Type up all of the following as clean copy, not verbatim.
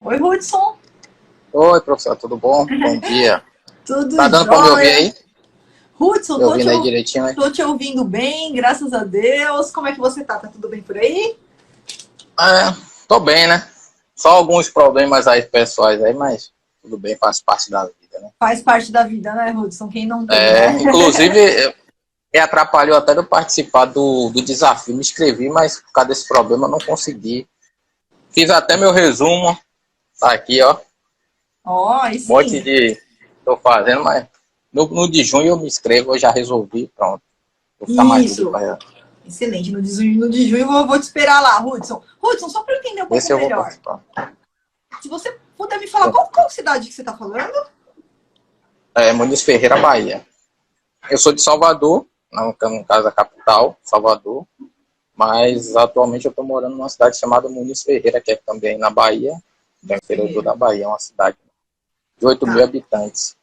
Oi, Hudson. Oi, professor, tudo bom? Bom dia. Tudo Tá dando para me ouvir jóia? aí? Hudson, Me ouvindo aí direitinho, né? tô te ouvindo bem, graças a Deus. Como é que você tá? Tá tudo bem por aí? Tô bem, né? Só alguns problemas aí pessoais aí, mas tudo bem, faz parte da vida, né? Faz parte da vida, né, Hudson? Quem não tem, né? Inclusive, me atrapalhou até de eu participar do desafio. Me inscrevi, mas por causa desse problema eu não consegui. Fiz até meu resumo, tá aqui, ó. Ó, aí Um monte sim. de... Tô fazendo, mas no de junho eu me inscrevo, eu já resolvi, pronto. Vou ficar mais livre Isso. para Excelente. No de junho eu vou te esperar lá, Hudson. Hudson, só para eu entender um ver pouco se eu vou melhor. participar. Se você puder me falar qual cidade que você tá falando? Muniz Ferreira, Bahia. Eu sou de Salvador, no caso a capital, Salvador, mas atualmente eu estou morando numa cidade chamada Muniz Ferreira, que é também na Bahia, que é o interior Ferreira. da Bahia, é uma cidade de 8.000 Tá. habitantes.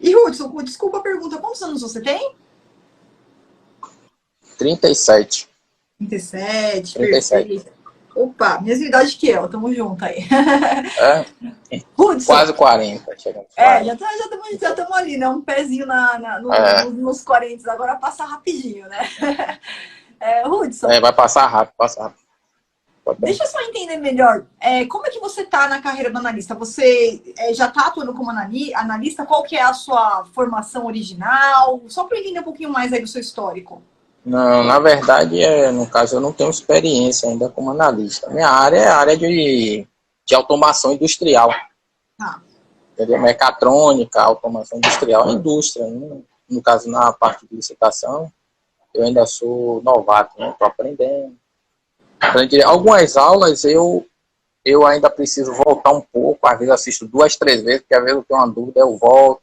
E, Hudson, desculpa a pergunta, quantos anos você tem? 37. 37, 37. perfeito. Opa, mesma idade que eu, tamo junto aí. É, Hudson, quase 40, chegando aos 40. já estamos ali, né? Um pezinho É, nos 40, agora passa rapidinho, né? Hudson, vai passar rápido, passa rápido. Pode deixa eu perguntar. só entender melhor. Como é que você tá na carreira do analista? Você já tá atuando como analista? Qual que é a sua formação original? Só para eu entender um pouquinho mais aí do seu histórico. Não, na verdade, no caso, eu não tenho experiência ainda como analista. Minha área é a área de automação industrial. Tá, Entendeu? Mecatrônica, automação industrial, indústria. Né? No caso, na parte de licitação, eu ainda sou novato, né? Estou aprendendo. Algumas aulas eu ainda preciso voltar um pouco, às vezes assisto 2, 3 vezes, porque às vezes eu tenho uma dúvida, eu volto,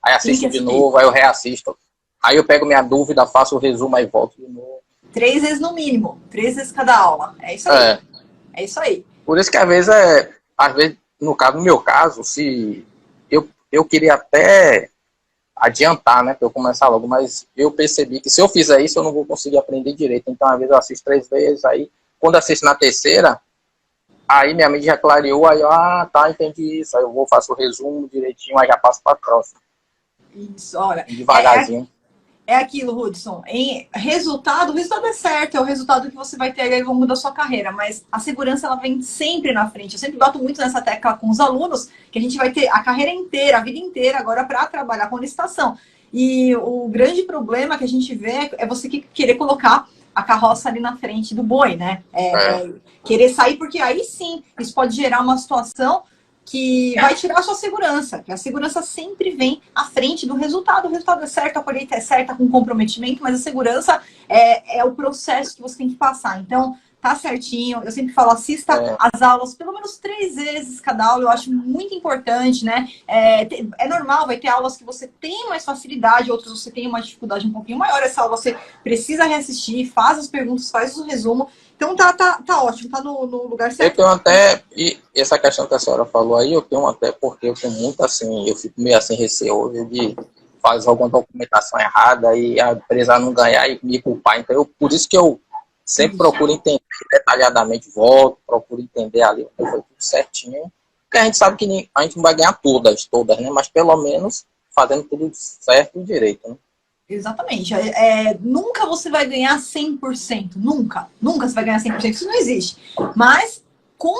aí tem que assisto de assistir. novo, aí eu reassisto. Aí eu pego minha dúvida, faço o resumo, aí volto de novo. 3 vezes no mínimo, 3 vezes cada aula. É isso aí. É, É isso aí. por isso que às vezes, no meu caso, se eu queria até adiantar, né, para eu começar logo, mas eu percebi que se eu fizer isso, eu não vou conseguir aprender direito. Então, às vezes, eu assisto 3 vezes, aí, quando assisto na terceira, aí minha mente já clareou, aí, tá, entendi isso, aí eu vou, faço o resumo direitinho, aí já passo para a próxima, Isso, olha. devagarzinho. É aquilo, Hudson. O resultado é certo, é o resultado que você vai ter aí ao longo da sua carreira, mas a segurança ela vem sempre na frente. Eu sempre bato muito nessa tecla com os alunos, que a gente vai ter a carreira inteira, a vida inteira agora para trabalhar com licitação. E o grande problema que a gente vê é você querer colocar a carroça ali na frente do boi, né? É, Querer sair, porque aí sim isso pode gerar uma situação que vai tirar a sua segurança, que a segurança sempre vem à frente do resultado. O resultado é certo, a colheita é certa, com comprometimento, mas a segurança é o processo que você tem que passar. Então, tá certinho. Eu sempre falo, assista é, as aulas pelo menos 3 vezes cada aula, eu acho muito importante, né? É normal, vai ter aulas que você tem mais facilidade, outras você tem uma dificuldade um pouquinho maior. Essa aula você precisa reassistir, faz as perguntas, faz o resumo. Então tá ótimo, tá no lugar eu certo. tenho até, e essa questão que a senhora falou aí, eu tenho até porque eu tenho muito assim, eu fico meio assim receoso de fazer alguma documentação errada e a empresa não ganhar e me culpar. Então, por isso que eu sempre Isso. procuro entender detalhadamente, volto, procuro entender ali o que foi tudo certinho. Porque a gente sabe que a gente não vai ganhar todas, né? Mas pelo menos fazendo tudo certo e direito, né? Exatamente. Nunca você vai ganhar 100%. Nunca. Nunca você vai ganhar 100%. Isso não existe. Mas com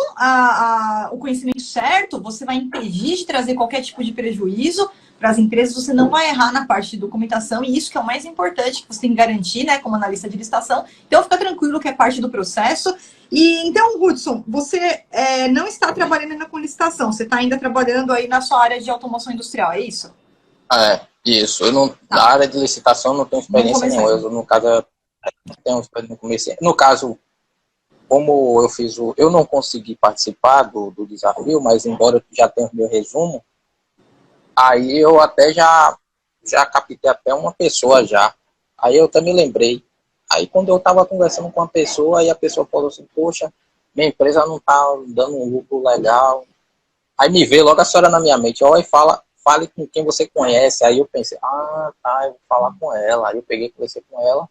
o conhecimento certo, você vai impedir de trazer qualquer tipo de prejuízo para as empresas. Você não vai errar na parte de documentação. E isso que é o mais importante, que você tem que garantir, né, como analista de licitação. Então, fica tranquilo que é parte do processo. E então, Hudson, você não está trabalhando ainda com licitação. Você está ainda trabalhando aí na sua área de automação industrial, é isso? Isso. Eu não, na Tá. área de licitação não tenho Não experiência começou nenhuma. ainda. Eu, no caso, eu tenho experiência no começo. No caso, como eu fiz eu não consegui participar do desafio, mas embora eu já tenha o meu resumo, aí eu até já captei até uma pessoa já. Aí eu até me lembrei. Aí quando eu estava conversando com uma pessoa, aí a pessoa falou assim, poxa, minha empresa não está dando um lucro legal. Aí me veio logo a senhora na minha mente, ó, fale com quem você conhece. Aí eu pensei, tá, eu vou falar com ela. Aí eu peguei e conversei com ela.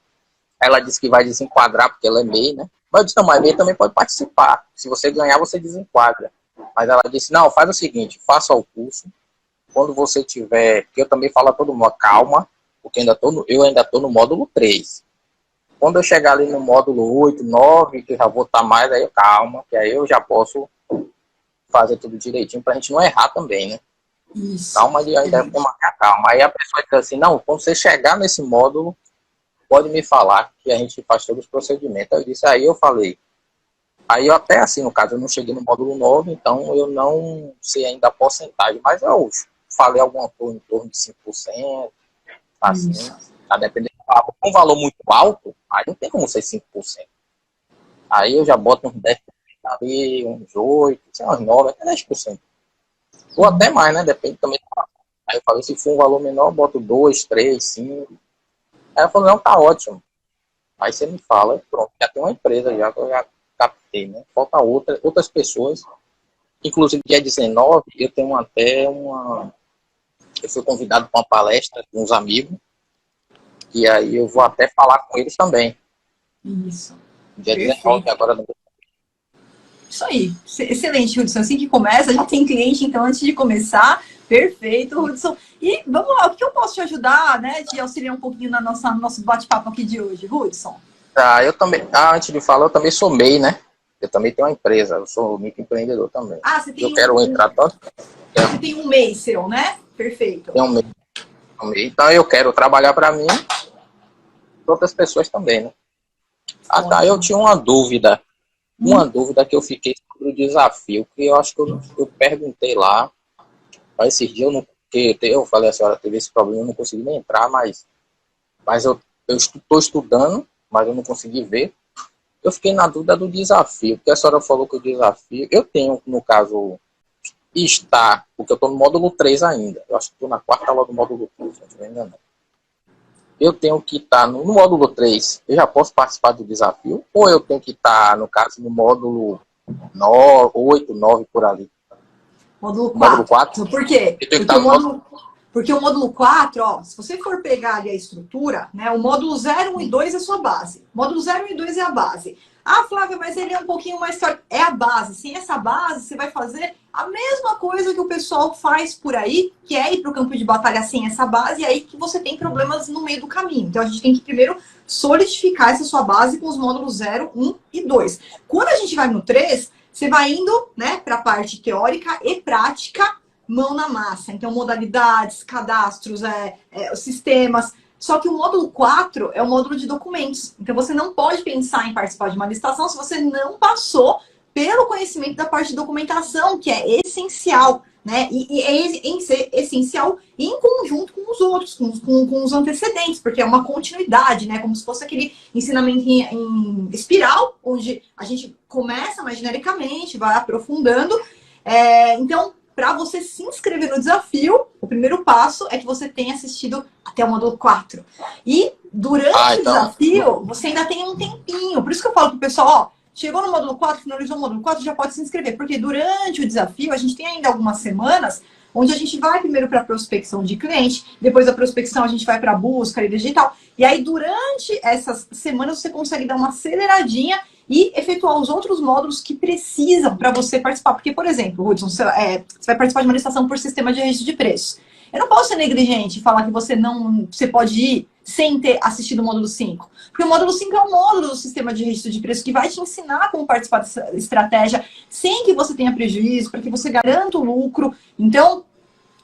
Ela disse que vai desenquadrar, porque ela é MEI, né? Mas eu disse, não, mas MEI também pode participar. Se você ganhar, você desenquadra. Mas ela disse, não, faz o seguinte, faça o curso, quando você tiver, porque eu também falo a todo mundo, calma, porque eu ainda estou no módulo 3. Quando eu chegar ali no módulo 8, 9, que eu já vou estar mais, aí calma, que aí eu já posso fazer tudo direitinho pra gente não errar também, né? Isso. Calma, e ainda tem uma calma. Aí a pessoa diz assim, não, quando você chegar nesse módulo, pode me falar que a gente faz todos os procedimentos. Eu disse, aí eu falei. Aí eu até assim, no caso, eu não cheguei no módulo 9, então eu não sei ainda a porcentagem, mas eu falei alguma coisa em torno de 5%, assim, a depender. Com um valor muito alto, aí não tem como ser 5%. Aí eu já boto uns 10% ali, uns 8%, sei lá, uns 9%, até 10%. Ou até mais, né? Depende também. Aí eu falei, se for um valor menor, eu boto 2, 3, 5. Aí ela falou, não, tá ótimo. Aí você me fala, pronto, já tem uma empresa já que eu já captei, né? Falta outras pessoas. Inclusive, dia 19, eu tenho até uma... Eu fui convidado para uma palestra com uns amigos. E aí eu vou até falar com eles também. Isso. Dia Perfeito. 19, agora no... Isso aí. Excelente, Hudson. Assim que começa, a gente tem cliente, então, antes de começar. Perfeito, Hudson. E vamos lá, o que eu posso te ajudar, né? Te auxiliar um pouquinho no nosso bate-papo aqui de hoje, Hudson? Eu também, antes de falar, eu também sou MEI, né? Eu também tenho uma empresa, eu sou microempreendedor também. Ah, você tem eu quero entrar tanto. Você tem um MEI seu, né? Perfeito. Tem um MEI. Então eu quero trabalhar para mim e outras pessoas também, né? Tá, eu tinha uma dúvida que eu fiquei sobre o desafio, que eu acho que eu perguntei lá, mas esses dias eu falei, a senhora teve esse problema, eu não consegui nem entrar, mas eu estou estudando, mas eu não consegui ver. Eu fiquei na dúvida do desafio, porque a senhora falou que o desafio, eu tenho, no caso, porque eu estou no módulo 3 ainda, eu acho que estou na quarta aula do módulo 3, se não estiver enganado. Eu tenho que estar no módulo 3, eu já posso participar do desafio? Ou eu tenho que estar, no caso, no módulo 9, 8, 9, por ali? Módulo 4. Módulo 4? Por quê? Porque o módulo 4, ó, se você for pegar ali a estrutura, né, o módulo 0, 1 e 2 é a sua base. Módulo 0, 1 e 2 é a base. Ah, Flávia, mas ele é um pouquinho mais teórico. É a base. Sem essa base, você vai fazer a mesma coisa que o pessoal faz por aí, que é ir para o campo de batalha sem essa base, e aí que você tem problemas no meio do caminho. Então, a gente tem que primeiro solidificar essa sua base com os módulos 0, 1 e 2. Quando a gente vai no 3, você vai indo, né, para a parte teórica e prática, mão na massa. Então, modalidades, cadastros, sistemas. Só que o módulo 4 é o módulo de documentos. Então, você não pode pensar em participar de uma licitação se você não passou pelo conhecimento da parte de documentação, que é essencial, né? E é essencial em conjunto com os outros, com os antecedentes, porque é uma continuidade, né? Como se fosse aquele ensinamento em espiral, onde a gente começa mais genericamente, vai aprofundando. Então, para você se inscrever no desafio, o primeiro passo é que você tenha assistido até o módulo 4. E durante o desafio, você ainda tem um tempinho. Por isso que eu falo pro pessoal, ó, chegou no módulo 4, finalizou o módulo 4, já pode se inscrever. Porque durante o desafio, a gente tem ainda algumas semanas onde a gente vai primeiro para a prospecção de cliente, depois da prospecção a gente vai para a busca e digital. E aí, durante essas semanas, você consegue dar uma aceleradinha e efetuar os outros módulos que precisam para você participar. Porque, por exemplo, Hudson, você vai participar de uma licitação por sistema de registro de preços. Eu não posso ser negligente e falar que você pode ir sem ter assistido o módulo 5. Porque o módulo 5 é o módulo do sistema de registro de preços que vai te ensinar como participar dessa estratégia sem que você tenha prejuízo, para que você garanta o lucro. Então,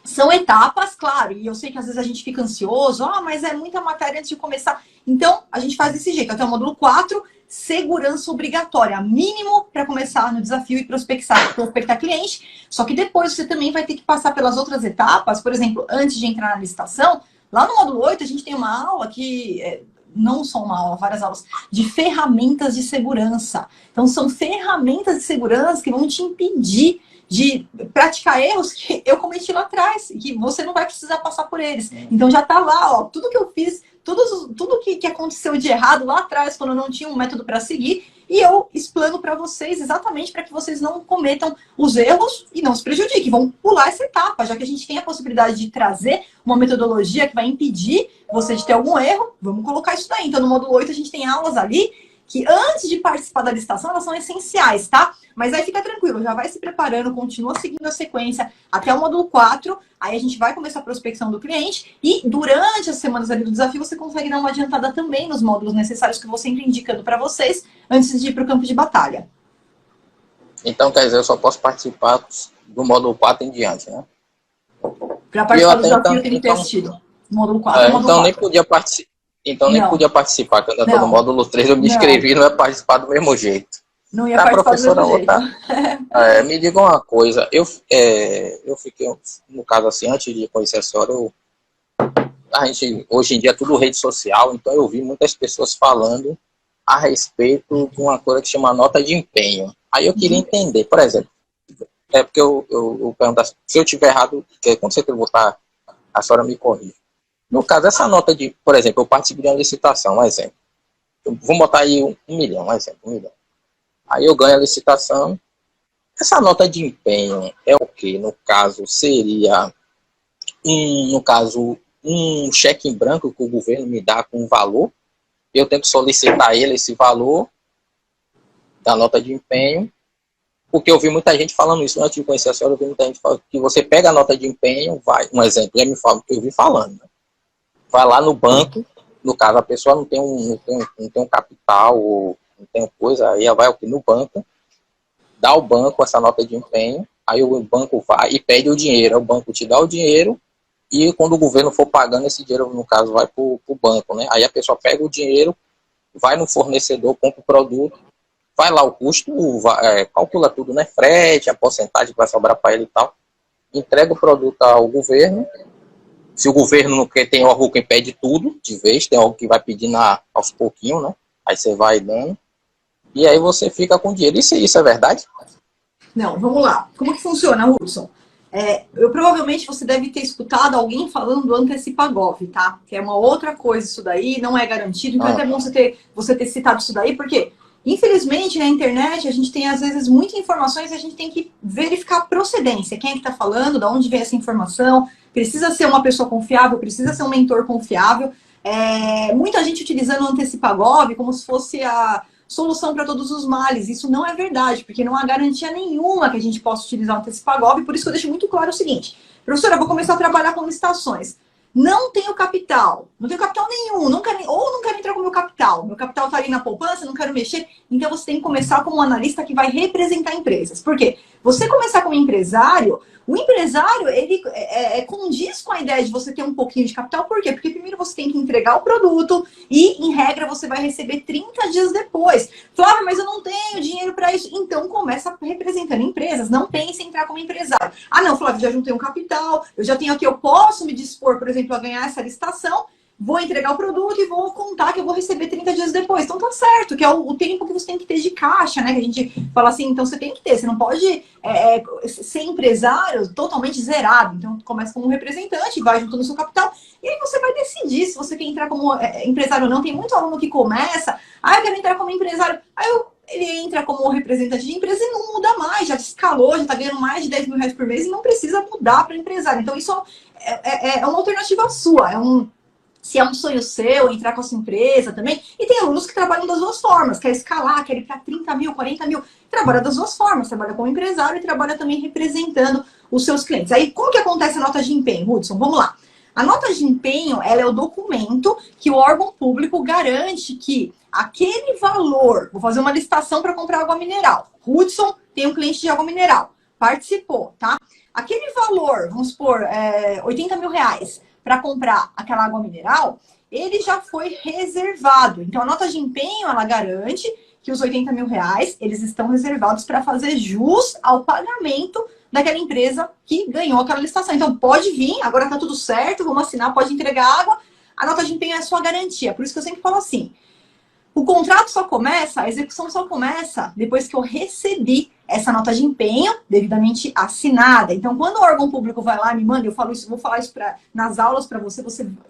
são etapas, claro, e eu sei que às vezes a gente fica ansioso, mas é muita matéria antes de começar. Então, a gente faz desse jeito, até o módulo 4, segurança obrigatória, mínimo para começar no desafio e prospectar cliente. Só que depois você também vai ter que passar pelas outras etapas, por exemplo, antes de entrar na licitação, lá no módulo 8 a gente tem uma aula que... não só uma aula, várias aulas, de ferramentas de segurança. Então, são ferramentas de segurança que vão te impedir de praticar erros que eu cometi lá atrás, que você não vai precisar passar por eles. Então já tá lá, ó, tudo que eu fiz, tudo que aconteceu de errado lá atrás, quando eu não tinha um método para seguir, e eu explano para vocês exatamente para que vocês não cometam os erros e não se prejudiquem, vão pular essa etapa, já que a gente tem a possibilidade de trazer uma metodologia que vai impedir você de ter algum erro, vamos colocar isso daí. Então no módulo 8 a gente tem aulas ali que antes de participar da licitação, elas são essenciais, tá? Mas aí fica tranquilo, já vai se preparando, continua seguindo a sequência até o módulo 4, aí a gente vai começar a prospecção do cliente e durante as semanas ali do desafio você consegue dar uma adiantada também nos módulos necessários que eu vou sempre indicando para vocês antes de ir para o campo de batalha. Então, quer dizer, eu só posso participar do módulo 4 em diante, né? Para participar do desafio tem que ter assistido. Módulo 4. Módulo então 4. nem podia participar. Então nem podia participar, quando eu estou no módulo 3, eu me inscrevi, não ia participar do mesmo jeito. Não ia participar do mesmo jeito. Me diga uma coisa, eu fiquei, no caso assim, antes de conhecer a senhora, a gente, hoje em dia é tudo rede social, então eu vi muitas pessoas falando a respeito de uma coisa que chama nota de empenho. Aí eu queria entender, por exemplo, porque eu pergunto, se eu estiver errado, quando você voltar, a senhora me corrige. No caso, essa nota de, por exemplo, eu participo de uma licitação, um exemplo. Vamos botar aí 1 milhão, um exemplo, 1 milhão. Aí eu ganho a licitação. Essa nota de empenho é o quê? No caso, seria, um cheque em branco que o governo me dá com um valor. Eu tenho que solicitar ele esse valor da nota de empenho. Porque eu vi muita gente falando isso, antes de conhecer a senhora, eu vi muita gente falando que você pega a nota de empenho, vai, um exemplo, já me fala que eu vi falando, né? Vai lá no banco, no caso a pessoa não tem um capital, ou não tem coisa, aí ela vai no banco, dá ao banco essa nota de empenho, aí o banco vai e pede o dinheiro, o banco te dá o dinheiro, e quando o governo for pagando esse dinheiro, no caso, vai para o banco, né? Aí a pessoa pega o dinheiro, vai no fornecedor, compra o produto, vai lá o custo, calcula tudo, né? Frete, a porcentagem que vai sobrar para ele e tal, entrega o produto ao governo. Se o governo não quer, tem algo que impede tudo de vez, tem algo que vai pedindo aos pouquinhos, né? Aí você vai dando, e aí você fica com dinheiro. Isso é verdade? Não, vamos lá. Como que funciona, Hudson? Provavelmente você deve ter escutado alguém falando do Antecipagov, tá? Que é uma outra coisa isso daí, não é garantido. Então é até bom você ter citado isso daí, porque infelizmente na internet a gente tem às vezes muitas informações e a gente tem que verificar a procedência. Quem é que está falando, de onde vem essa informação. Precisa ser uma pessoa confiável, precisa ser um mentor confiável. Muita gente utilizando o Antecipagov como se fosse a solução para todos os males. Isso não é verdade, porque não há garantia nenhuma que a gente possa utilizar o Antecipagov. Por isso que eu deixo muito claro o seguinte: professora, eu vou começar a trabalhar com licitações. Não tenho capital. Não tenho capital nenhum. Não quero entrar com o meu capital. Meu capital está ali na poupança, não quero mexer. Então você tem que começar como um analista que vai representar empresas. Por quê? Você começar como empresário, o empresário, ele condiz com a ideia de você ter um pouquinho de capital. Por quê? Porque primeiro você tem que entregar o produto e, em regra, você vai receber 30 dias depois. Flávio, mas eu não tenho dinheiro para isso. Então, começa representando empresas. Não pense em entrar como empresário. Ah, não, Flávio, já juntei um capital, eu já tenho aqui, eu posso me dispor, por exemplo, a ganhar essa licitação, vou entregar o produto e vou contar que eu vou receber 30 dias depois. Então tá certo, que é o tempo que você tem que ter de caixa, né? Que a gente fala assim, então você tem que ter, você não pode ser empresário totalmente zerado. Então começa como um representante, vai juntando o seu capital, e aí você vai decidir se você quer entrar como empresário ou não. Tem muito aluno que começa, eu quero entrar como empresário, ele entra como representante de empresa e não muda mais, já escalou, já está ganhando mais de 10 mil reais por mês e não precisa mudar para empresário. Então isso é uma alternativa sua, se é um sonho seu, entrar com a sua empresa também. E tem alunos que trabalham das duas formas, quer escalar, quer ir para 30 mil, 40 mil, trabalha das duas formas, trabalha como empresário e trabalha também representando os seus clientes. Aí, como que acontece a nota de empenho, Hudson? Vamos lá. A nota de empenho, ela é o documento que o órgão público garante que aquele valor, vou fazer uma licitação para comprar água mineral. Hudson tem um cliente de água mineral, participou, tá? Aquele valor, vamos supor, 80 mil reais, para comprar aquela água mineral, ele já foi reservado. Então, a nota de empenho, ela garante que os 80 mil reais, eles estão reservados para fazer jus ao pagamento daquela empresa que ganhou aquela licitação. Então, pode vir, agora tá tudo certo, vamos assinar, pode entregar água, a nota de empenho é a sua garantia. Por isso que eu sempre falo assim, o contrato só começa, a execução só começa depois que eu recebi essa nota de empenho devidamente assinada. Então, quando o órgão público vai lá e me manda, eu falo isso, vou falar isso nas aulas para você,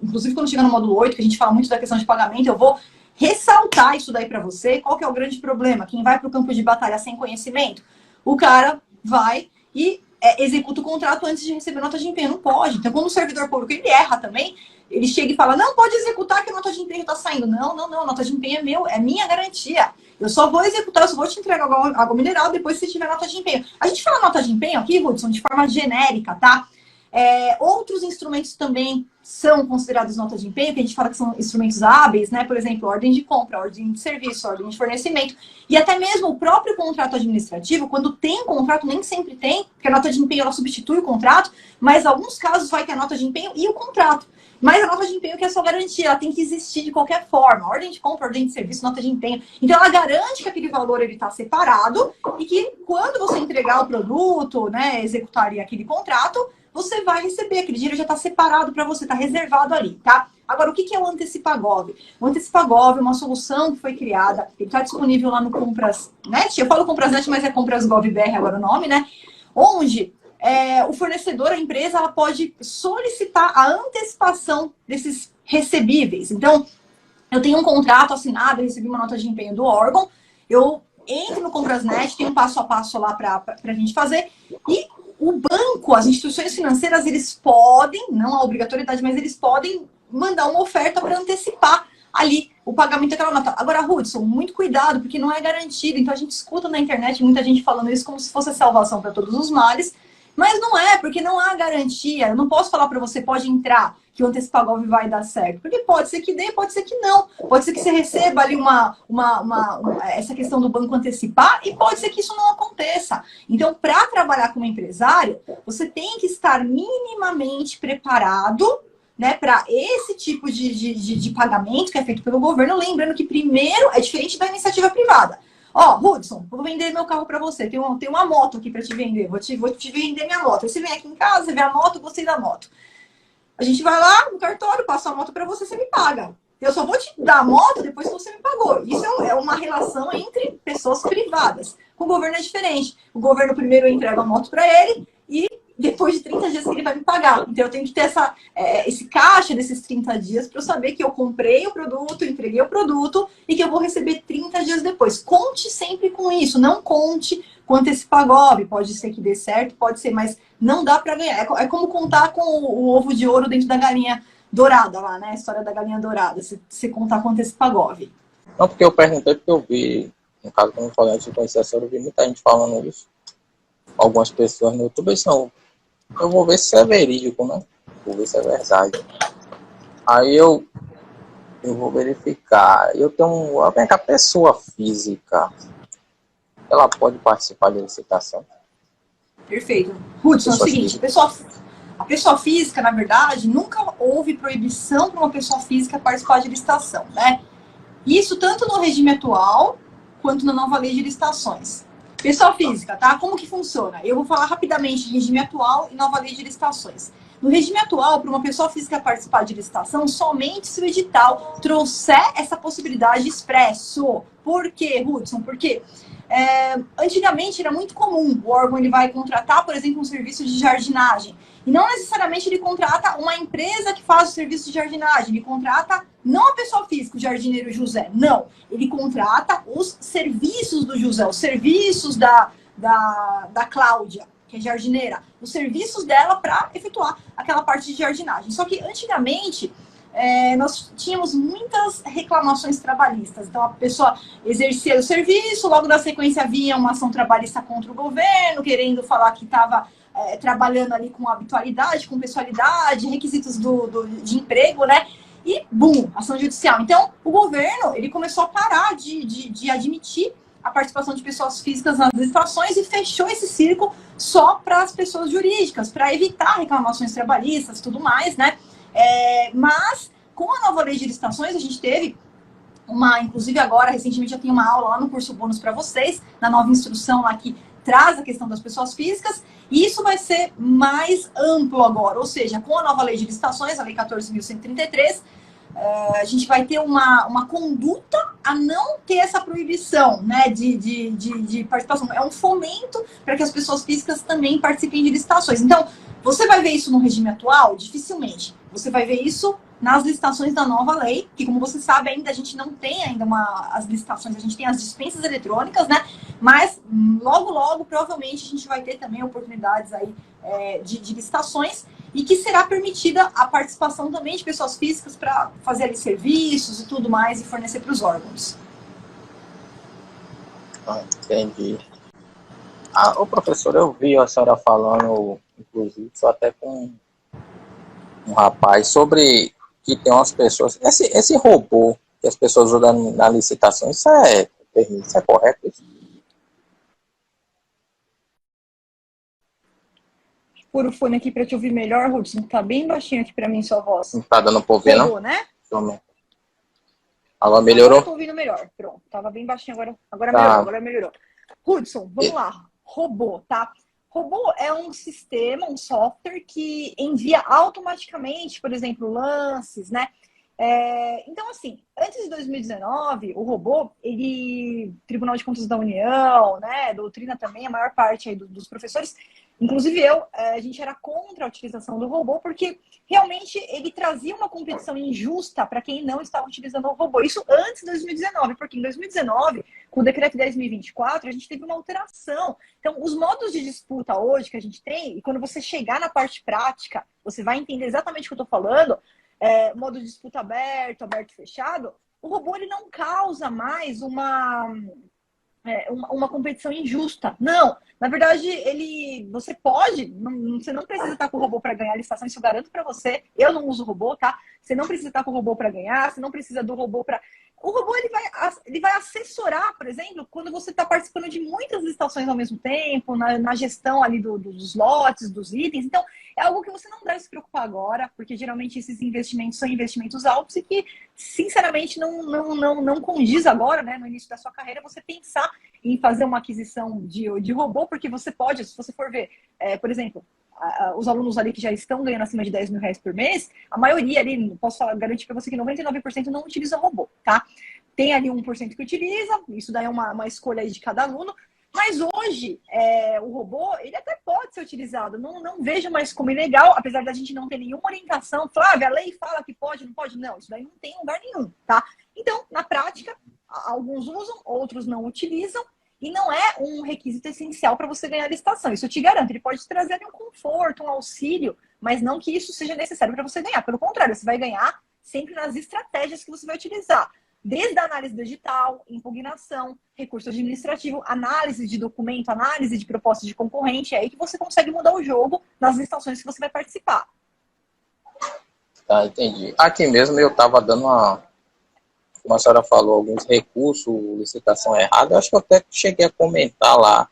inclusive quando chegar no módulo 8, que a gente fala muito da questão de pagamento, eu vou ressaltar isso daí para você. Qual que é o grande problema? Quem vai para o campo de batalha sem conhecimento, o cara vai e executa o contrato antes de receber nota de empenho. Não pode. Então, quando o servidor público ele erra também, ele chega e fala, não, pode executar que a nota de empenho está saindo. Não, a nota de empenho é minha garantia. Eu só vou executar, eu só vou te entregar água mineral depois se tiver nota de empenho. A gente fala nota de empenho aqui, Hudson, de forma genérica, tá? Outros instrumentos também são considerados nota de empenho, que a gente fala que são instrumentos hábeis, né? Por exemplo, ordem de compra, ordem de serviço, ordem de fornecimento. E até mesmo o próprio contrato administrativo, quando tem contrato, nem sempre tem, porque a nota de empenho ela substitui o contrato, mas em alguns casos vai ter a nota de empenho e o contrato. Mas a nota de empenho que é só garantia, ela tem que existir de qualquer forma. Ordem de compra, ordem de serviço, nota de empenho. Então, ela garante que aquele valor está separado e que quando você entregar o produto, né, executar aquele contrato, você vai receber. Aquele dinheiro já está separado para você, está reservado ali, tá? Agora, o que é o Antecipagov? O Antecipagov é uma solução que foi criada, ele está disponível lá no Comprasnet. Eu falo Comprasnet, mas é Compras.gov.br agora o nome, né? Onde... o fornecedor, a empresa, ela pode solicitar a antecipação desses recebíveis. Então, eu tenho um contrato assinado, eu recebi uma nota de empenho do órgão, eu entro no Comprasnet, tem um passo a passo lá para a gente fazer, e o banco, as instituições financeiras, eles podem, não a obrigatoriedade, mas eles podem mandar uma oferta para antecipar ali o pagamento daquela nota. Agora, Hudson, muito cuidado, porque não é garantido. Então, a gente escuta na internet muita gente falando isso como se fosse a salvação para todos os males, mas não é, porque não há garantia. Eu não posso falar para você, pode entrar, que o Antecipagov vai dar certo. Porque pode ser que dê, pode ser que não. Pode ser que você receba ali essa questão do banco antecipar e pode ser que isso não aconteça. Então, para trabalhar como empresário, você tem que estar minimamente preparado, né, para esse tipo de pagamento que é feito pelo governo. Lembrando que primeiro é diferente da iniciativa privada. Hudson, vou vender meu carro para você. Tem uma moto aqui para te vender. Vou te vender minha moto. Aí você vem aqui em casa, você vê a moto, gostei da moto. A gente vai lá no cartório, passa a moto para você, você me paga. Eu só vou te dar a moto depois que você me pagou. Isso é uma relação entre pessoas privadas. Com o governo é diferente. O governo primeiro entrega a moto para ele e depois de 30 dias que ele vai me pagar. Então eu tenho que ter esse caixa desses 30 dias para eu saber que eu comprei o produto, entreguei o produto e que eu vou receber 30 dias depois. Conte sempre com isso, não conte com Antecipagov. Pode ser que dê certo, pode ser, mas não dá para ganhar. É como contar com o ovo de ouro dentro da galinha dourada lá, né? A história da galinha dourada, se contar com Antecipagov. Não, porque eu perguntei, porque eu vi, no caso, quando eu falei antes de conhecer a senhora, eu vi muita gente falando isso. Algumas pessoas no YouTube são... Eu vou ver se é verídico, né? Vou ver se é verdade. Aí eu vou verificar. Eu tenho a pessoa física. Ela pode participar de licitação? Perfeito. Hudson, é o seguinte, a pessoa física, na verdade, nunca houve proibição para uma pessoa física participar de licitação, né? Isso tanto no regime atual quanto na nova lei de licitações. Pessoa física, tá? Como que funciona? Eu vou falar rapidamente de regime atual e nova lei de licitações. No regime atual, para uma pessoa física participar de licitação, somente se o edital trouxer essa possibilidade expresso. Por quê, Hudson? Porque antigamente era muito comum o órgão ele vai contratar, por exemplo, um serviço de jardinagem. E não necessariamente ele contrata uma empresa que faz o serviço de jardinagem. Ele contrata não a pessoa física, o jardineiro José. Não. Ele contrata os serviços do José, os serviços da Cláudia, que é jardineira. Os serviços dela para efetuar aquela parte de jardinagem. Só que antigamente... nós tínhamos muitas reclamações trabalhistas. Então, a pessoa exercia o serviço, logo na sequência vinha uma ação trabalhista contra o governo, querendo falar que estava trabalhando ali com habitualidade, com pessoalidade, requisitos de emprego, né? E, bum, ação judicial. Então, o governo, ele começou a parar de admitir a participação de pessoas físicas nas licitações e fechou esse círculo só para as pessoas jurídicas, para evitar reclamações trabalhistas e tudo mais, né? Mas, com a nova lei de licitações, a gente teve inclusive agora, recentemente, já tem uma aula lá no curso bônus para vocês, na nova instrução lá que traz a questão das pessoas físicas, e isso vai ser mais amplo agora, ou seja, com a nova lei de licitações, a lei 14.133, a gente vai ter uma conduta a não ter essa proibição, né, de participação. É um fomento para que as pessoas físicas também participem de licitações. Então, você vai ver isso no regime atual? Dificilmente. Você vai ver isso nas licitações da nova lei, que como você sabe ainda a gente não tem ainda as licitações, a gente tem as dispensas eletrônicas, né? Mas logo, logo, provavelmente a gente vai ter também oportunidades aí de licitações e que será permitida a participação também de pessoas físicas para fazer ali serviços e tudo mais e fornecer para os órgãos. Entendi. O professor, eu vi a senhora falando, inclusive, só até com um rapaz, sobre que tem umas pessoas... Esse robô que as pessoas usam na licitação, isso é correto? Isso? Pôr o fone aqui para te ouvir melhor, Hudson. Tá bem baixinho aqui para mim sua voz. Não tá dando pra ouvir, não? Né? Agora melhorou? Agora tô ouvindo melhor. Pronto, tava bem baixinho agora. Agora melhorou. Hudson, vamos lá. Robô, tá? Robô é um sistema, um software que envia automaticamente, por exemplo, lances, né? Então, assim, antes de 2019, o robô, Tribunal de Contas da União, né, doutrina também, a maior parte aí dos professores, inclusive a gente era contra a utilização do robô, porque realmente ele trazia uma competição injusta para quem não estava utilizando o robô. Isso antes de 2019, porque em 2019, com o decreto 10.024, a gente teve uma alteração. Então, os modos de disputa hoje que a gente tem, e quando você chegar na parte prática, você vai entender exatamente o que eu estou falando, modo de disputa aberto e fechado, o robô ele não causa mais uma competição injusta. Não, na verdade, você não precisa estar com o robô para ganhar a licitação, isso eu garanto para você. Eu não uso robô, tá? Você não precisa estar com o robô para ganhar, você não precisa do robô para... O robô ele vai assessorar, por exemplo, quando você está participando de muitas licitações ao mesmo tempo, na gestão ali dos lotes, dos itens. Então, é algo que você não deve se preocupar agora, porque geralmente esses investimentos são investimentos altos e que, sinceramente, não condiz agora, né, no início da sua carreira, você pensar em fazer uma aquisição de robô, porque você pode, se você for ver, por exemplo, os alunos ali que já estão ganhando acima de 10 mil reais por mês, a maioria ali, posso garantir para você que 99% não utiliza robô, tá? Tem ali 1% que utiliza, isso daí é uma escolha aí de cada aluno, mas hoje o robô, ele até pode ser utilizado, não vejo mais como ilegal, apesar da gente não ter nenhuma orientação. Flávia, a lei fala que pode, não pode? Não, isso daí não tem lugar nenhum, tá? Então, na prática, alguns usam, outros não utilizam, e não é um requisito essencial para você ganhar a licitação. Isso eu te garanto. Ele pode te trazer um conforto, um auxílio, mas não que isso seja necessário para você ganhar. Pelo contrário, você vai ganhar sempre nas estratégias que você vai utilizar. Desde a análise digital, impugnação, recurso administrativo, análise de documento, análise de proposta de concorrente. É aí que você consegue mudar o jogo nas licitações que você vai participar. Tá, entendi. Aqui mesmo eu estava dando como a senhora falou, alguns recursos, licitação errada. Eu acho que eu até cheguei a comentar lá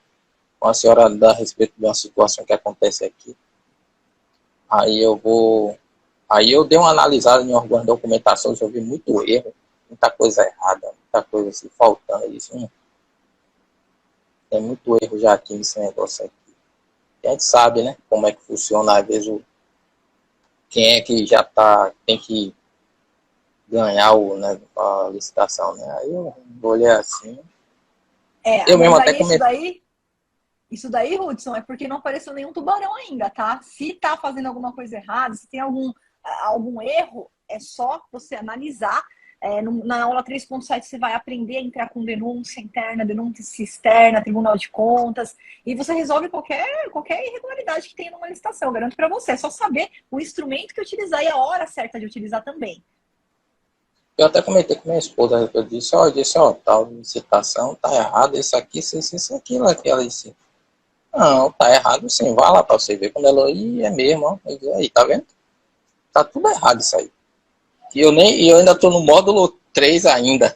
com a senhora a respeito de uma situação que acontece aqui. Aí eu dei uma analisada em algumas documentações, eu vi muito erro, muita coisa errada, muita coisa assim, faltando isso. Tem muito erro já aqui nesse negócio aqui. E a gente sabe, né, como é que funciona, às vezes, quem é que já tem que ganhar a licitação, né? Aí eu olhei assim. Eu mesmo até comentei. Isso daí, Hudson, é porque não apareceu nenhum tubarão ainda, tá? Se tá fazendo alguma coisa errada, se tem algum erro, é só você analisar. Na aula 3.7 você vai aprender a entrar com denúncia interna, denúncia externa, Tribunal de Contas, e você resolve qualquer irregularidade que tenha numa licitação. Eu garanto para você, é só saber o instrumento que utilizar e a hora certa de utilizar também. Eu até comentei com minha esposa, eu disse, tal licitação tá errado, isso aqui, isso, aquilo, ela disse, não, tá errado sim, vai lá pra você ver. Quando ela é mesmo, ó, aí, tá vendo? Tá tudo errado isso aí. E eu ainda tô no módulo 3 ainda,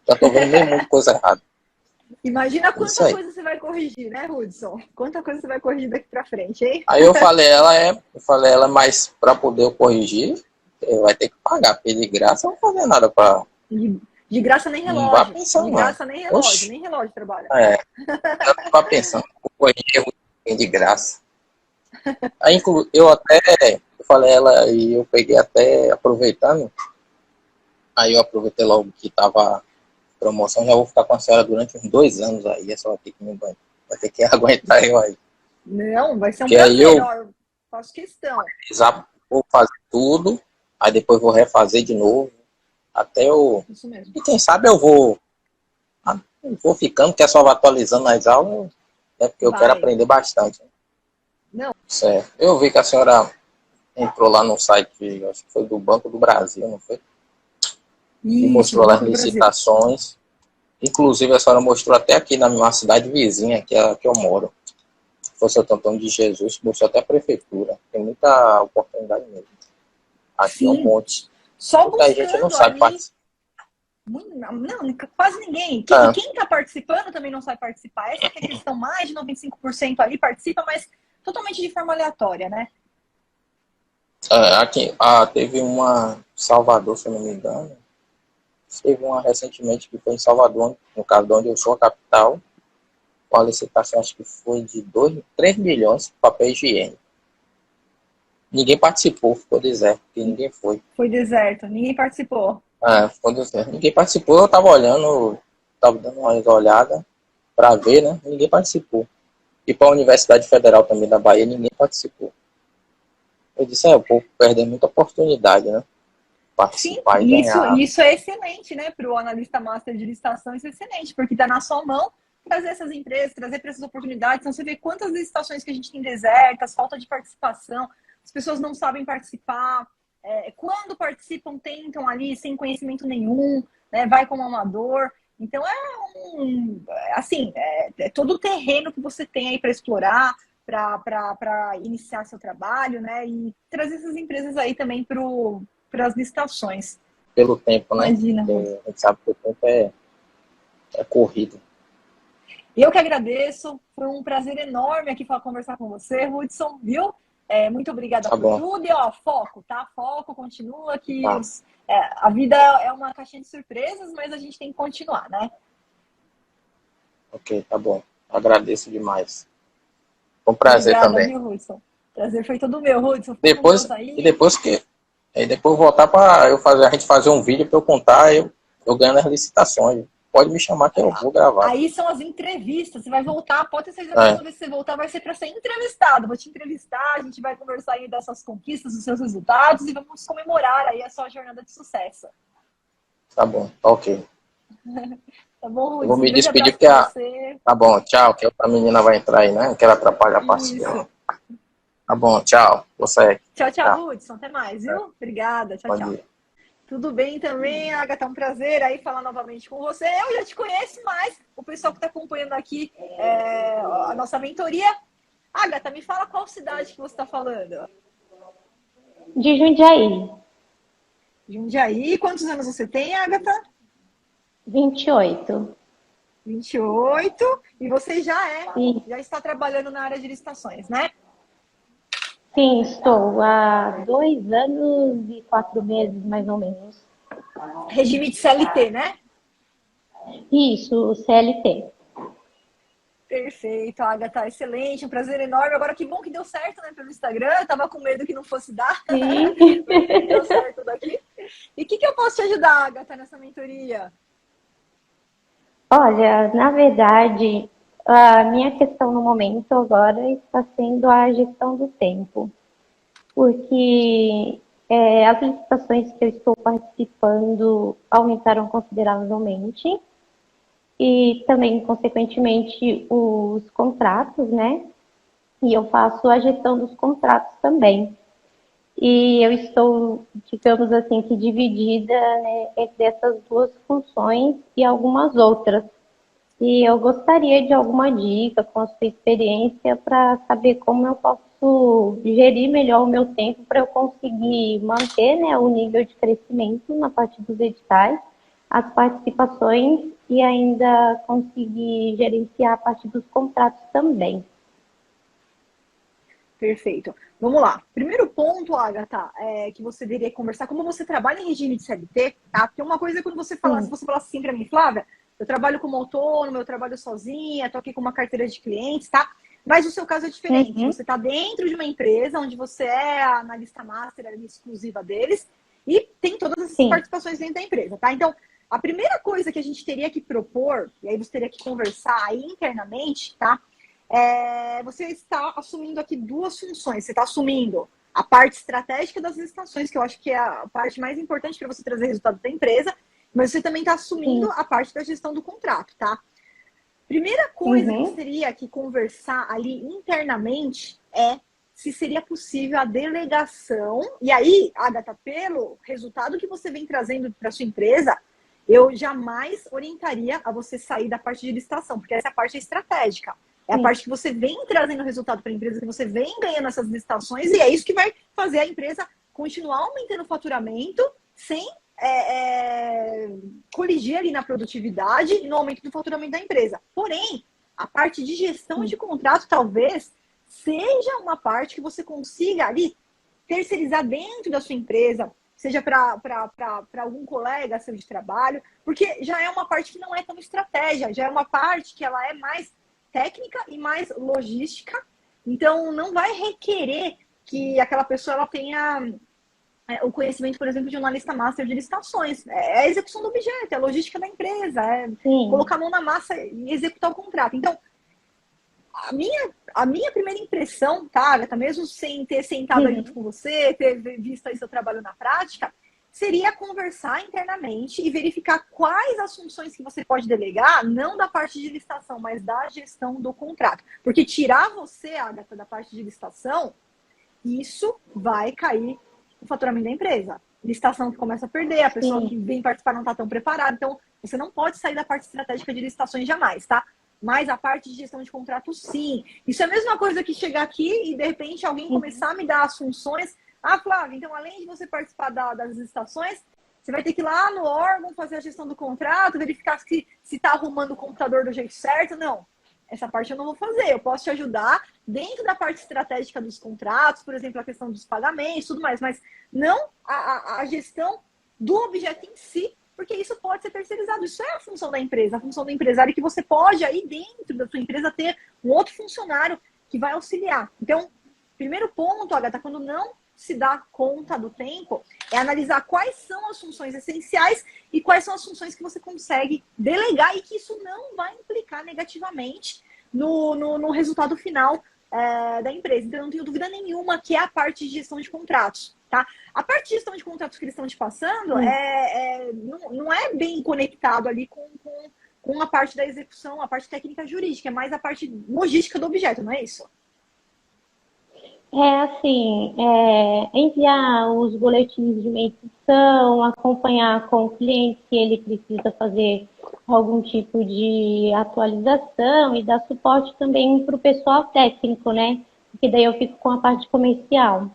já tô vendo meio muita coisa errada. Imagina quanta coisa você vai corrigir, né, Hudson? Quanta coisa você vai corrigir daqui pra frente, hein? Aí eu falei ela, mas pra poder eu corrigir, vai ter que pagar, porque de graça eu não vou fazer nada pra... De graça nem relógio. Não vá pensando, de graça não. nem relógio, Oxi. nem relógio trabalha. Eu não vá pensando, vou corrigir de graça. Aí eu falei ela e eu peguei até aproveitando, aí eu aproveitei logo que tava promoção, já vou ficar com a senhora durante uns 2 anos aí, é só aqui que vai ter que aguentar eu aí. Não, vai ser um porque prazer, aí eu faço questão. vou fazer tudo, Aí depois vou refazer de novo, até eu... Isso mesmo. E quem sabe eu vou ficando, que é só atualizando as aulas, né, porque eu quero Vai. aprender bastante. Não. Certo. Eu vi que a senhora entrou lá no site, acho que foi do Banco do Brasil, não foi? E Isso, mostrou do lá as Banco do Brasil. licitações. Inclusive, a senhora mostrou até aqui na minha cidade vizinha, que é a que eu moro. Foi Santo Antônio de Jesus, mostrou até a prefeitura. Tem muita oportunidade mesmo. Aqui é um Sim. monte. Só Muita gente não buscando sabe ali. participar. Não, quase ninguém. E É, quem está participando também não sabe participar. Essa que é a questão. Mais de 95% ali participa, mas totalmente de forma aleatória, né? aqui, teve uma em Salvador, se eu não me engano. Teve uma recentemente que foi em Salvador, no caso de onde eu sou, a capital. Com a licitação, acho que foi de 3 milhões de papel higiênico. Ninguém participou, ficou deserto, porque ninguém foi. Foi deserto, ninguém participou. Ficou deserto. Ninguém participou, eu estava olhando, estava dando uma olhada para ver, né? Ninguém participou. E para a Universidade Federal também da Bahia, ninguém participou. Eu disse, o povo perde muita oportunidade, né? Sim, Participar e ganhar. isso é excelente, né? Para o analista master de licitação, isso é excelente, porque está na sua mão trazer essas empresas, trazer para essas oportunidades. Então, você vê quantas licitações que a gente tem desertas, falta de participação, as pessoas não sabem participar. Quando participam, tentam ali sem conhecimento nenhum, né? Vai como amador. Então, é todo o terreno que você tem aí para explorar, para iniciar seu trabalho, né? E trazer essas empresas aí também para as licitações. Pelo tempo, né? Imagina, Ruth. Porque a gente sabe que o tempo é corrido. Eu que agradeço, foi um prazer enorme aqui conversar com você, Hudson, viu? Muito obrigada Tá por bom, tudo. E, ó, foco, tá? Foco, continua que tá. a vida é uma caixinha de surpresas, mas a gente tem que continuar, né? Ok, tá bom. Agradeço demais. Foi um prazer Obrigada, também. viu, Hudson? Prazer foi todo meu, Hudson. Fica com Depois, Deus aí. e depois que. Aí depois voltar para a gente fazer um vídeo para eu contar, eu ganhando as licitações. Pode me chamar que eu vou gravar. Aí são as entrevistas. Você vai voltar, pode ter certeza, a É, próxima vez que você voltar vai ser para ser entrevistado. Vou te entrevistar, a gente vai conversar aí dessas conquistas, dos seus resultados e vamos comemorar aí a sua jornada de sucesso. tá bom, tá ok. Tá bom, Eu vou Hudson? Um me grande despedir abraço porque para você. Tá bom, tchau, que a menina vai entrar aí, né? Não quero atrapalhar a parceria. Isso. Tá bom, tchau. Você. Tchau, tchau, Tchau. Hudson. Até mais, viu? Obrigada. Tchau, Bom tchau. dia. Tudo bem também, Agatha? Um prazer aí falar novamente com você. Eu já te conheço, mas o pessoal que está acompanhando aqui a nossa mentoria. Agatha, me fala qual cidade que você está falando. De Jundiaí, Jundiaí. Quantos anos você tem, Agatha? 28. 28. E você E, já está trabalhando na área de licitações, né? sim, estou há 2 anos e 4 meses, mais ou menos. Regime de CLT, né? Isso, CLT. Perfeito, Agatha, excelente, um prazer enorme. Agora, que bom que deu certo, né, pelo Instagram. Eu tava com medo que não fosse dar, Sim. mas que deu certo daqui. E o que eu posso te ajudar, Agatha, nessa mentoria? Olha, na verdade, a minha questão no momento agora está sendo a gestão do tempo, porque as licitações que eu estou participando aumentaram consideravelmente e também, consequentemente, os contratos, né? E eu faço a gestão dos contratos também. E eu estou, digamos assim, que dividida, né, entre essas duas funções e algumas outras. E eu gostaria de alguma dica com a sua experiência para saber como eu posso gerir melhor o meu tempo para eu conseguir manter, né, o nível de crescimento na parte dos editais, as participações e ainda conseguir gerenciar a parte dos contratos também. Perfeito. Vamos lá. Primeiro ponto, Agatha, que você deveria conversar, como você trabalha em regime de CLT, tá? Porque uma coisa é quando você fala, se Sim. você falar assim para mim, Flávia, eu trabalho como autônomo, eu trabalho sozinha, tô aqui com uma carteira de clientes, tá? Mas o seu caso é diferente. Uhum. Você está dentro de uma empresa onde você é a analista master ali, exclusiva deles e tem todas essas Sim. participações dentro da empresa, tá? Então, a primeira coisa que a gente teria que propor, e aí você teria que conversar aí internamente, tá? Você está assumindo aqui duas funções. Você está assumindo a parte estratégica das licitações, que eu acho que é a parte mais importante para você trazer resultado da empresa, mas você também está assumindo a parte da gestão do contrato, tá? Primeira coisa que teria que conversar ali internamente é se seria possível a delegação. E aí, Agatha, pelo resultado que você vem trazendo para sua empresa, eu jamais orientaria a você sair da parte de licitação, porque essa é a parte estratégica. É a parte que você vem trazendo resultado para a empresa, que você vem ganhando essas licitações, e é isso que vai fazer a empresa continuar aumentando o faturamento sem coligir ali na produtividade e no aumento do faturamento da empresa. Porém, a parte de gestão de contrato talvez seja uma parte que você consiga ali terceirizar dentro da sua empresa, seja para algum colega seu de trabalho, porque já é uma parte que não é tão estratégia, já é uma parte que ela é mais técnica e mais logística, então não vai requerer que aquela pessoa ela tenha o conhecimento, por exemplo, de um analista master de licitações. É a execução do objeto, é a logística da empresa, é colocar a mão na massa e executar o contrato. Então, a minha primeira impressão, tá, Agatha, mesmo sem ter sentado ali junto com você, ter visto aí seu trabalho na prática, seria conversar internamente e verificar quais as funções que você pode delegar, não da parte de licitação, mas da gestão do contrato. Porque tirar você, Agatha, da parte de licitação, isso vai cair o faturamento da empresa. Licitação que começa a perder, a pessoa que vem participar não está tão preparada. Então, você não pode sair da parte estratégica de licitações jamais, tá? Mas a parte de gestão de contrato, sim. Isso é a mesma coisa que chegar aqui e, de repente, alguém começar a me dar as funções. Ah, Flávia, então, além de você participar das licitações, você vai ter que ir lá no órgão fazer a gestão do contrato, verificar se está arrumando o computador do jeito certo. Não. Essa parte eu não vou fazer. Eu posso te ajudar dentro da parte estratégica dos contratos, por exemplo, a questão dos pagamentos, tudo mais, mas não a gestão do objeto em si, porque isso pode ser terceirizado. Isso é a função da empresa, a função do empresário, que você pode aí dentro da sua empresa ter um outro funcionário que vai auxiliar. Então, primeiro ponto, Agatha, quando não se dá conta do tempo, é analisar quais são as funções essenciais e quais são as funções que você consegue delegar e que isso não vai implicar negativamente no resultado final da empresa. Então, eu não tenho dúvida nenhuma que é a parte de gestão de contratos, tá? A parte de gestão de contratos que eles estão te passando não é bem conectado ali com a parte da execução, a parte técnica jurídica, é mais a parte logística do objeto, não é isso? É assim, enviar os boletins de medição, acompanhar com o cliente se ele precisa fazer algum tipo de atualização e dar suporte também para o pessoal técnico, né? Porque daí eu fico com a parte comercial,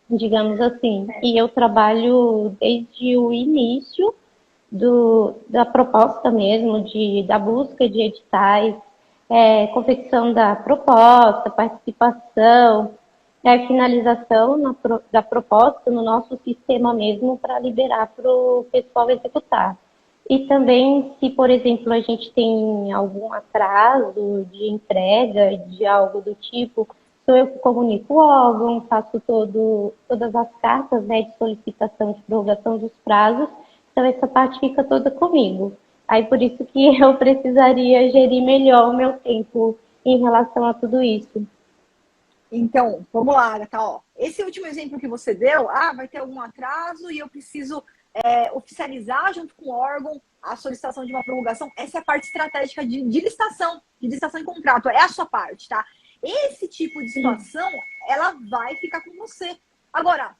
digamos assim. E eu trabalho desde o início da proposta mesmo, da busca de editais, confecção da proposta, participação, finalização da proposta no nosso sistema mesmo para liberar para o pessoal executar. E também, se, por exemplo, a gente tem algum atraso de entrega, de algo do tipo, sou eu que comunico o órgão, faço todas as cartas, né, de solicitação de prorrogação dos prazos, então essa parte fica toda comigo. Aí por isso que eu precisaria gerir melhor o meu tempo em relação a tudo isso. Então, vamos lá, Agatha, ó. Esse último exemplo que você deu, vai ter algum atraso e eu preciso oficializar junto com o órgão a solicitação de uma prorrogação. Essa é a parte estratégica de licitação e contrato, é a sua parte, tá? Esse tipo de situação, ela vai ficar com você. Agora,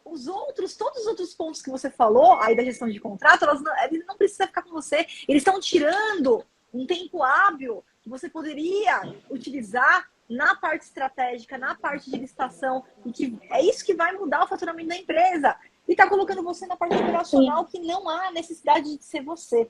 todos os outros pontos que você falou aí da gestão de contrato, eles não precisam ficar com você. Eles estão tirando um tempo hábil que você poderia utilizar na parte estratégica, na parte de licitação, e que é isso que vai mudar o faturamento da empresa. E está colocando você na parte operacional, que não há necessidade de ser você.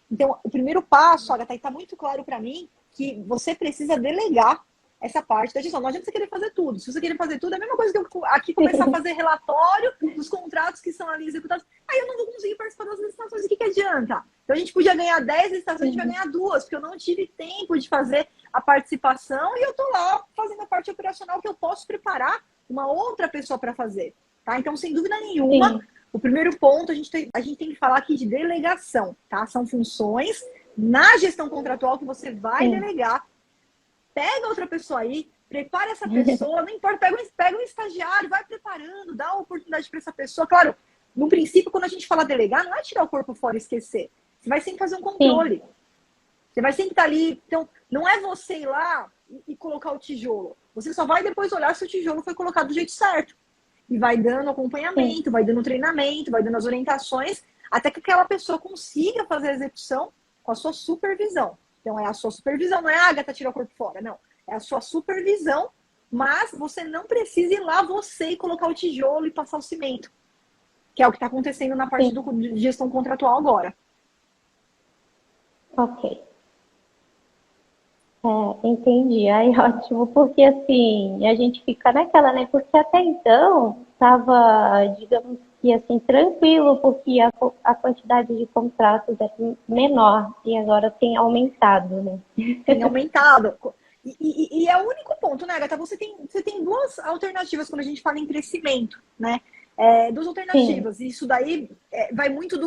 Então, o primeiro passo, Agatha, está muito claro para mim que você precisa delegar essa parte da gestão. Não adianta você querer fazer tudo. Se você querer fazer tudo, é a mesma coisa que eu aqui começar a fazer relatório dos contratos que são ali executados. Aí eu não vou conseguir participar das licitações. O que adianta? Então a gente podia ganhar 10 licitações, a gente vai ganhar 2, porque eu não tive tempo de fazer a participação e eu tô lá fazendo a parte operacional que eu posso preparar uma outra pessoa para fazer. Tá? Então, sem dúvida nenhuma, o primeiro ponto, a gente tem que falar aqui de delegação. Tá? São funções na gestão contratual que você vai delegar. Pega outra pessoa aí, prepara essa pessoa, não importa, pega um estagiário, vai preparando, dá a oportunidade para essa pessoa. Claro, no princípio, quando a gente fala delegar, não é tirar o corpo fora e esquecer. Você vai sempre fazer um controle. Sim. Você vai sempre estar ali. Então, não é você ir lá e colocar o tijolo. Você só vai depois olhar se o tijolo foi colocado do jeito certo. E vai dando acompanhamento, vai dando treinamento, vai dando as orientações, até que aquela pessoa consiga fazer a execução com a sua supervisão. Então, é a sua supervisão, não é a Agatha tirar o corpo fora, não. É a sua supervisão, mas você não precisa ir lá você e colocar o tijolo e passar o cimento, que é o que está acontecendo na parte de gestão contratual agora. Ok. Entendi. Aí, ótimo, porque assim, a gente fica naquela, né? Porque até então estava, digamos que assim, tranquilo, porque a quantidade de contratos é menor e agora tem aumentado, né? Tem aumentado. E é o único ponto, né, Agatha? Você tem duas alternativas quando a gente fala em crescimento, né? Duas alternativas. Sim. Isso daí vai muito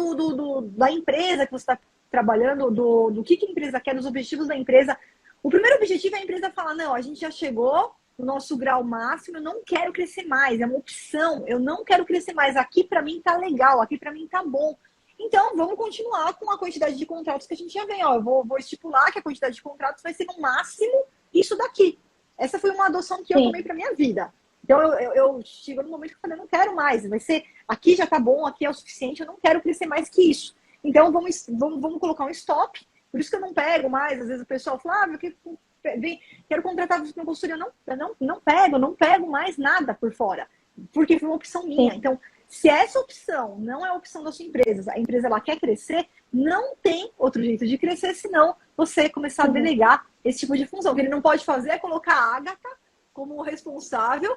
da empresa que você está trabalhando, do que a empresa quer, dos objetivos da empresa. O primeiro objetivo é a empresa falar, não, a gente já chegou no nosso grau máximo, eu não quero crescer mais, é uma opção, eu não quero crescer mais, aqui para mim tá legal, aqui para mim tá bom. Então, vamos continuar com a quantidade de contratos que a gente já vem. Eu vou estipular que a quantidade de contratos vai ser no máximo isso daqui. Essa foi uma adoção que eu tomei para minha vida. Então, eu chego no momento que eu falei, não quero mais, vai ser, aqui já tá bom, aqui é o suficiente, eu não quero crescer mais que isso. Então, vamos colocar um stop. Por isso que eu não pego mais, às vezes o pessoal fala, quero contratar você na consultoria. Eu não pego mais nada por fora, porque foi uma opção minha. Sim. Então, se essa opção não é a opção da sua empresa, a empresa ela quer crescer, não tem outro jeito de crescer, senão você começar a delegar esse tipo de função. O que ele não pode fazer é colocar a Agatha como responsável,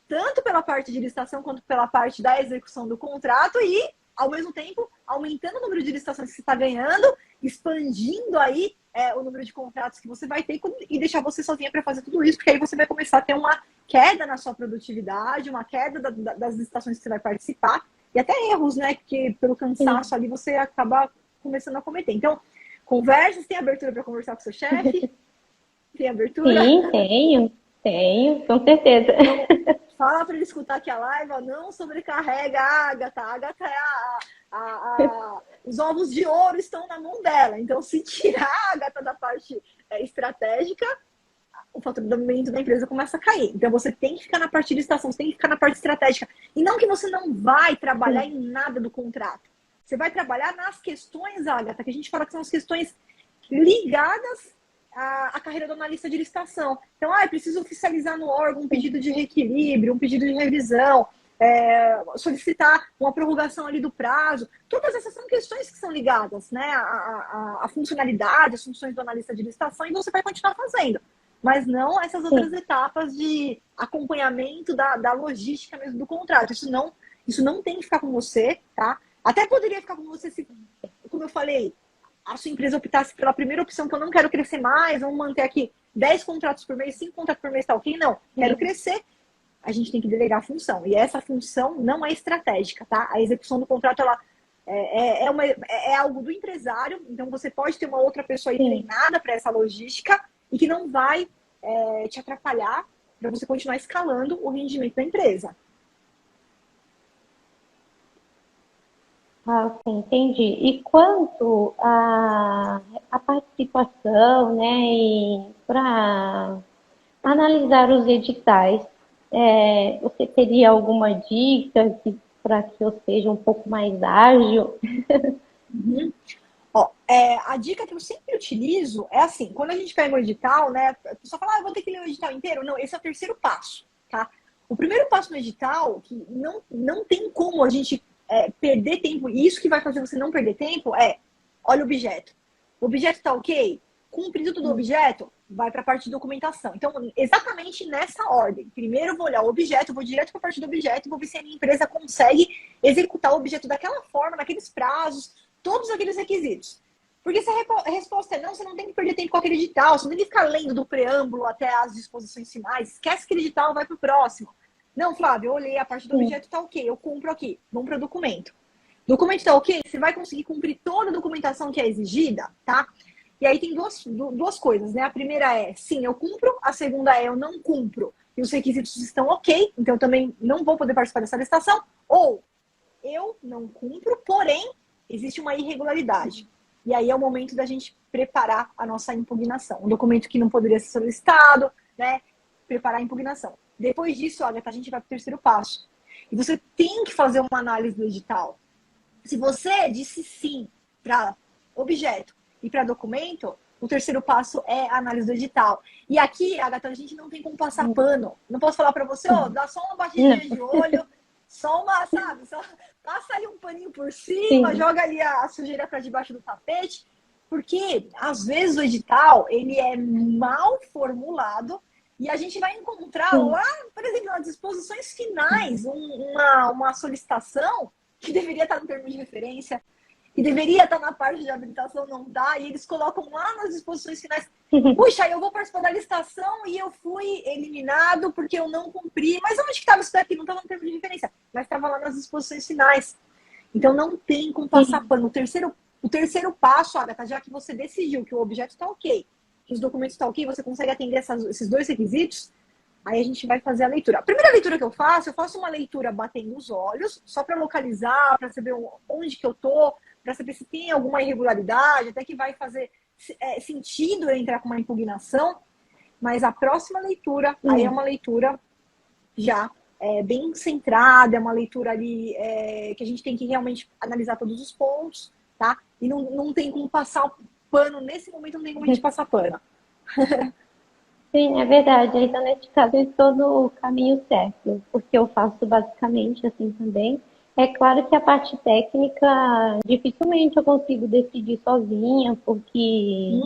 tanto pela parte de licitação quanto pela parte da execução do contrato e, ao mesmo tempo, aumentando o número de licitações que você está ganhando, expandindo aí o número de contratos que você vai ter e deixar você sozinha para fazer tudo isso, porque aí você vai começar a ter uma queda na sua produtividade, uma queda das licitações que você vai participar e até erros, né? Que pelo cansaço ali você acaba começando a cometer. Então, conversas, tem abertura para conversar com o seu chefe? Tem abertura? Sim, tenho, com certeza. Então, fala para ele escutar aqui a live, ó, não sobrecarrega a Agatha. A Agatha os ovos de ouro estão na mão dela. Então, se tirar a Agatha da parte estratégica, o faturamento da empresa começa a cair. Então, você tem que ficar na parte de licitação, você tem que ficar na parte estratégica. E não que você não vai trabalhar em nada do contrato. Você vai trabalhar nas questões, Agatha, que a gente fala que são as questões ligadas à carreira do analista de licitação. Então, eu preciso oficializar no órgão um pedido de reequilíbrio, um pedido de revisão, solicitar uma prorrogação ali do prazo. Todas essas são questões que são ligadas, né, à funcionalidade, às funções do analista de licitação, e você vai continuar fazendo. Mas não essas outras etapas de acompanhamento da logística mesmo do contrato. Isso não tem que ficar com você, tá? Até poderia ficar com você se, como eu falei, a sua empresa optasse pela primeira opção, que eu não quero crescer mais, vamos manter aqui 10 contratos por mês, 5 contratos por mês, tá ok? Não, quero crescer. A gente tem que delegar a função. E essa função não é estratégica, tá? A execução do contrato, ela é algo do empresário, então você pode ter uma outra pessoa aí treinada para essa logística e que não vai te atrapalhar para você continuar escalando o rendimento da empresa. Ok, entendi. E quanto à participação, né, para analisar os editais, você teria alguma dica para que eu seja um pouco mais ágil? Uhum. Ó, a dica que eu sempre utilizo é assim, quando a gente pega o edital, né, a pessoa fala, eu vou ter que ler o edital inteiro. Não, esse é o terceiro passo, tá? O primeiro passo no edital, que não tem como a gente perder tempo, e isso que vai fazer você não perder tempo, olha o objeto. O objeto tá ok? Cumprido todo o objeto, vai para a parte de documentação. Então, exatamente nessa ordem. Primeiro eu vou olhar o objeto, vou direto para a parte do objeto, vou ver se a minha empresa consegue executar o objeto daquela forma, naqueles prazos, todos aqueles requisitos. Porque se a resposta é não, você não tem que perder tempo com aquele edital, você não tem que ficar lendo do preâmbulo até as disposições finais, esquece aquele edital, vai para o próximo. Não, Flávio, eu olhei a parte do objeto, tá ok, eu cumpro aqui, vamos para o documento. Documento tá ok, você vai conseguir cumprir toda a documentação que é exigida, tá? E aí tem duas coisas, né? A primeira é, sim, eu cumpro. A segunda é, eu não cumpro. E os requisitos estão ok, então eu também não vou poder participar dessa licitação. Ou eu não cumpro, porém, existe uma irregularidade. E aí é o momento da gente preparar a nossa impugnação. Um documento que não poderia ser solicitado, né? Preparar a impugnação. Depois disso, Agatha, a gente vai para o terceiro passo. E você tem que fazer uma análise do edital. Se você disse sim para objeto e para documento, o terceiro passo é a análise do edital. E aqui, Agatha, a gente não tem como passar pano. Não posso falar para você, ó, dá só uma batidinha de olho, só uma, sabe? Só passa ali um paninho por cima, Sim. Joga ali a sujeira para debaixo do tapete. Porque, às vezes, o edital, ele é mal formulado e a gente vai encontrar lá, por exemplo, nas disposições finais, uma solicitação que deveria estar no termo de referência, que deveria estar na parte de habilitação, não dá, e eles colocam lá nas disposições finais, puxa, eu vou participar da licitação e eu fui eliminado porque eu não cumpri. Mas onde que estava isso daqui? Não estava no termo de referência, mas estava lá nas disposições finais. Então não tem como passar pano. O terceiro passo, Agatha, já que você decidiu que o objeto está ok, que os documentos estão ok, você consegue atender esses dois requisitos, aí a gente vai fazer a leitura. A primeira leitura que eu faço uma leitura batendo os olhos, só para localizar, para saber onde que eu tô, para saber se tem alguma irregularidade, até que vai fazer sentido eu entrar com uma impugnação. Mas a próxima leitura, aí é uma leitura já bem centrada, é uma leitura ali que a gente tem que realmente analisar todos os pontos, tá? E não tem como passar pano, nesse momento não tem como a gente passar pano. Sim, é verdade. Então, nesse caso, eu estou no caminho certo, porque eu faço basicamente assim também. É claro que a parte técnica, dificilmente eu consigo decidir sozinha, porque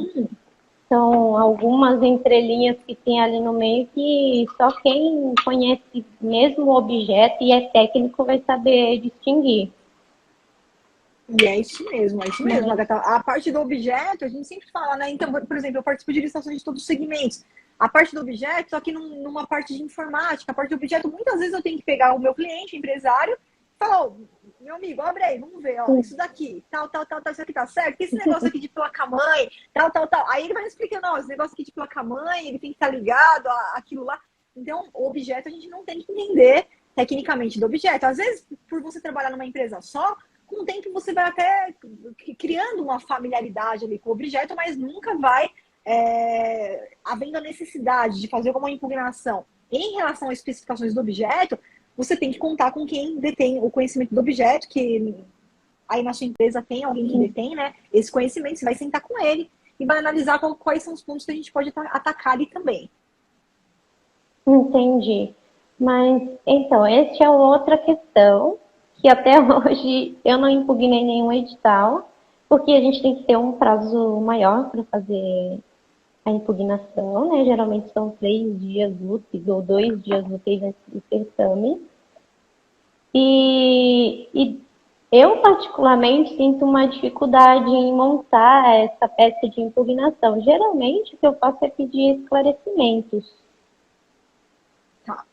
são algumas entrelinhas que tem ali no meio que só quem conhece mesmo o objeto e é técnico vai saber distinguir. E é isso mesmo, Agatha. A parte do objeto, a gente sempre fala, né? Então, por exemplo, eu participo de licitações de todos os segmentos. A parte do objeto, só que numa parte de informática, a parte do objeto, muitas vezes eu tenho que pegar o meu cliente, empresário, e falar, ó, meu amigo, abre aí, vamos ver, ó, isso daqui, tal, isso aqui tá certo, esse negócio aqui de placa-mãe, tal. Aí ele vai me explicando, ó, esse negócio aqui de placa-mãe, ele tem que estar ligado àquilo lá. Então, o objeto a gente não tem que entender tecnicamente do objeto. Às vezes, por você trabalhar numa empresa só, com o tempo você vai até criando uma familiaridade ali com o objeto, mas nunca vai havendo a necessidade de fazer alguma impugnação em relação às especificações do objeto, você tem que contar com quem detém o conhecimento do objeto, que aí na sua empresa tem alguém que detém, né, esse conhecimento, você vai sentar com ele e vai analisar quais são os pontos que a gente pode atacar ali também. Entendi. Mas, então, essa é outra questão que até hoje eu não impugnei nenhum edital, porque a gente tem que ter um prazo maior para fazer a impugnação, né? Geralmente são 3 dias úteis ou 2 dias úteis antes do certame. E eu, particularmente, sinto uma dificuldade em montar essa peça de impugnação. Geralmente, o que eu faço é pedir esclarecimentos. Tá.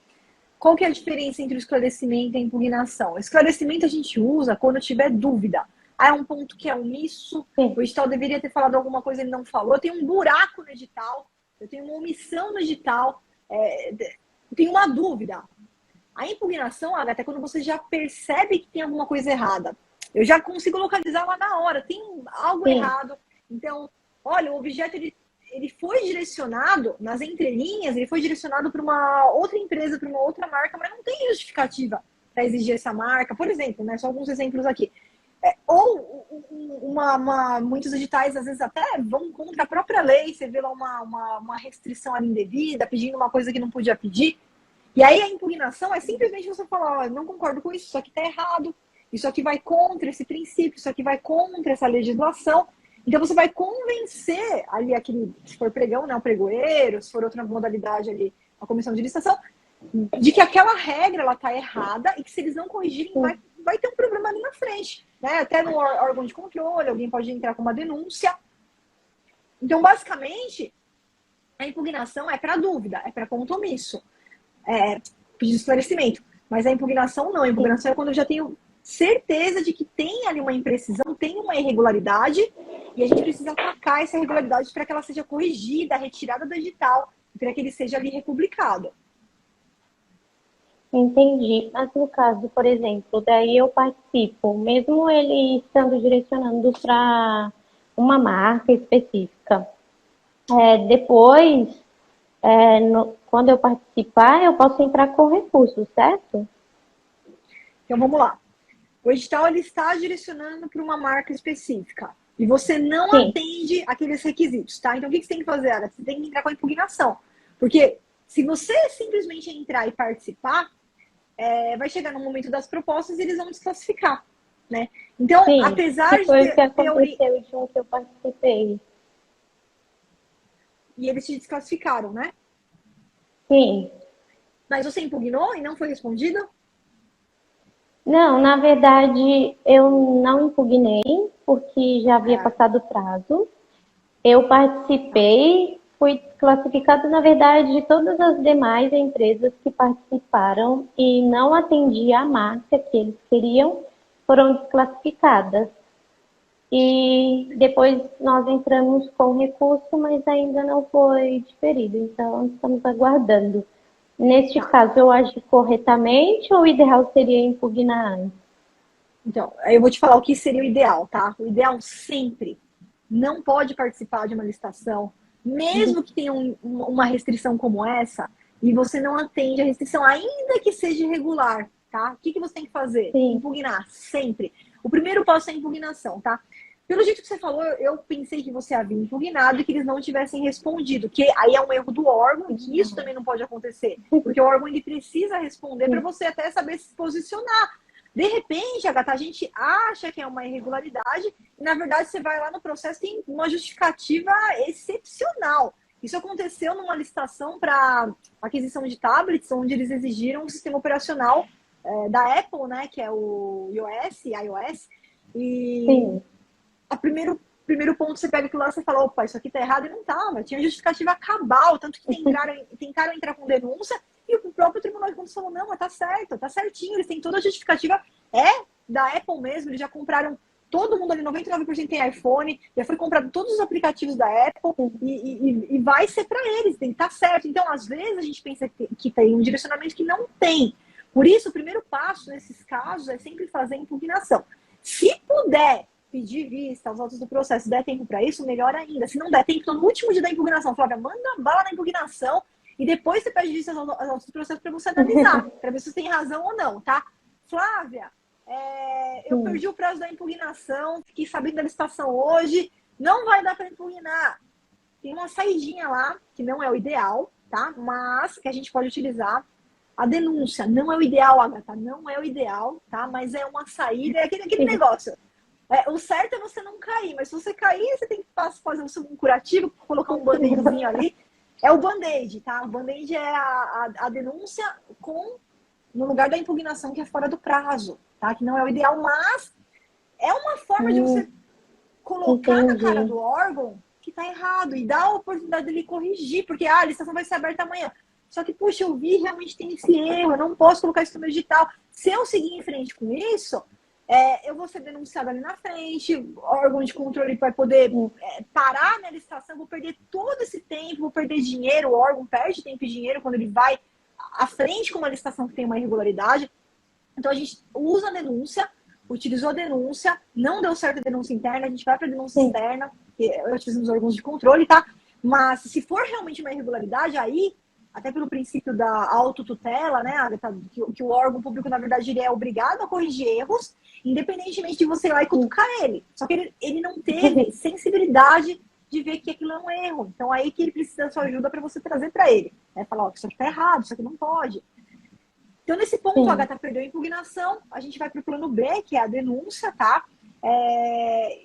Qual que é a diferença entre o esclarecimento e a impugnação? Esclarecimento a gente usa quando tiver dúvida. Ah, é um ponto que é omisso, o edital deveria ter falado alguma coisa, ele não falou. Eu tenho um buraco no edital, eu tenho uma omissão no edital, eu tenho uma dúvida. A impugnação, Agatha, é quando você já percebe que tem alguma coisa errada. Eu já consigo localizar lá na hora, tem algo errado. Então, olha, o objeto ele foi direcionado, nas entrelinhas, ele foi direcionado para uma outra empresa, para uma outra marca, mas não tem justificativa para exigir essa marca. Por exemplo, né, só alguns exemplos aqui. Ou muitos editais, às vezes, até vão contra a própria lei. Você vê lá uma restrição ali indevida, pedindo uma coisa que não podia pedir. E aí a impugnação é simplesmente você falar, ó, não concordo com isso aqui está errado, isso aqui vai contra esse princípio, isso aqui vai contra essa legislação. Então você vai convencer ali aquele, se for pregão, né, o pregoeiro, se for outra modalidade ali, a comissão de licitação, de que aquela regra ela está errada e que se eles não corrigirem vai ter um problema ali na frente, né? Até no órgão de controle, alguém pode entrar com uma denúncia. Então, basicamente, a impugnação é para dúvida, é para ponto omisso, pedir esclarecimento. Mas a impugnação não, a impugnação é quando eu já tenho certeza de que tem ali uma imprecisão, tem uma irregularidade E a gente precisa atacar essa irregularidade para que ela seja corrigida, retirada do edital, para que ele seja ali republicado. Entendi. Mas no caso, por exemplo, daí eu participo, mesmo ele estando direcionando para uma marca específica. Depois, quando eu participar, eu posso entrar com recurso, certo? Então vamos lá. O edital ele está direcionando para uma marca específica e você não Sim. atende aqueles requisitos, tá? Então o que você tem que fazer, Ana? Você tem que entrar com a impugnação. Porque se você simplesmente entrar e participar, vai chegar no momento das propostas e eles vão desclassificar, né? Então, Sim, apesar que foi o de que aconteceu de um que eu participei. E eles te desclassificaram, né? Sim. Mas você impugnou e não foi respondido? Não, na verdade, eu não impugnei, porque já havia passado o prazo. Eu participei, fui classificada, na verdade, de todas as demais empresas que participaram e não atendi a marca que eles queriam, foram desclassificadas. E depois nós entramos com recurso, mas ainda não foi diferido, então estamos aguardando. Neste caso, eu agi corretamente ou o ideal seria impugnar antes? Então, eu vou te falar o que seria o ideal, tá? O ideal sempre não pode participar de uma licitação, mesmo que tenha uma restrição como essa, e você não atende a restrição, ainda que seja irregular, tá? O que você tem que fazer? Sim. Impugnar, sempre. O primeiro passo é a impugnação, tá? Pelo jeito que você falou, eu pensei que você havia impugnado e que eles não tivessem respondido, que aí é um erro do órgão e que isso também não pode acontecer, porque o órgão ele precisa responder para você até saber se posicionar. De repente, Agatha, a gente acha que é uma irregularidade e, na verdade, você vai lá no processo e tem uma justificativa excepcional. Isso aconteceu numa licitação para aquisição de tablets, onde eles exigiram um sistema operacional da Apple, né, que é o iOS, e Sim. o primeiro ponto você pega aquilo lá e você fala, opa, isso aqui tá errado, e não tava. Tinha justificativa cabal, tanto que tentaram entrar com denúncia, e o próprio Tribunal de Contas falou, não, mas tá certo, tá certinho, eles têm toda a justificativa, da Apple mesmo, eles já compraram, todo mundo ali, 99% tem iPhone, já foi comprado todos os aplicativos da Apple, e vai ser para eles, tem que estar certo. Então, às vezes, a gente pensa que tem um direcionamento que não tem. Por isso, o primeiro passo nesses casos é sempre fazer a impugnação. Se puder pedir vista aos autos do processo, der tempo para isso, melhor ainda. Se não der tempo, no último dia da impugnação, Flávia, manda bala na impugnação e depois você pede vista aos autos do processo para você analisar, para ver se você tem razão ou não, tá? Flávia, eu perdi o prazo da impugnação, fiquei sabendo da licitação hoje, não vai dar para impugnar. Tem uma saidinha lá, que não é o ideal, tá? Mas que a gente pode utilizar. A denúncia não é o ideal, Agatha, não é o ideal, tá? Mas é uma saída, é aquele negócio. O certo é você não cair, mas se você cair, você tem que fazer um curativo, colocar um band-aidzinho ali. É o band-aid, tá? O band-aid é a denúncia no lugar da impugnação, que é fora do prazo, tá? Que não é o ideal, mas é uma forma de você colocar na cara do órgão que tá errado e dar a oportunidade dele corrigir, porque a licitação vai ser aberta amanhã. Só que, puxa, eu vi, realmente tem esse erro, eu não posso colocar isso no meu edital. Se eu seguir em frente com isso, eu vou ser denunciada ali na frente, o órgão de controle vai poder parar a minha licitação, vou perder todo esse tempo, vou perder dinheiro, o órgão perde tempo e dinheiro quando ele vai à frente com uma licitação que tem uma irregularidade. Então, a gente usa a denúncia, utilizou a denúncia, não deu certo a denúncia interna, a gente vai para a denúncia externa, que utilizamos órgãos de controle, tá? Mas se for realmente uma irregularidade, aí até pelo princípio da autotutela, né, Agatha, que o órgão público, na verdade, ele é obrigado a corrigir erros, independentemente de você ir lá e cutucar ele. Só que ele não teve sensibilidade de ver que aquilo é um erro. Então, aí que ele precisa da sua ajuda para você trazer para ele. Falar, isso aqui tá errado, isso aqui não pode. Então, nesse ponto, a Agatha perdeu a impugnação, a gente vai para o plano B, que é a denúncia, tá?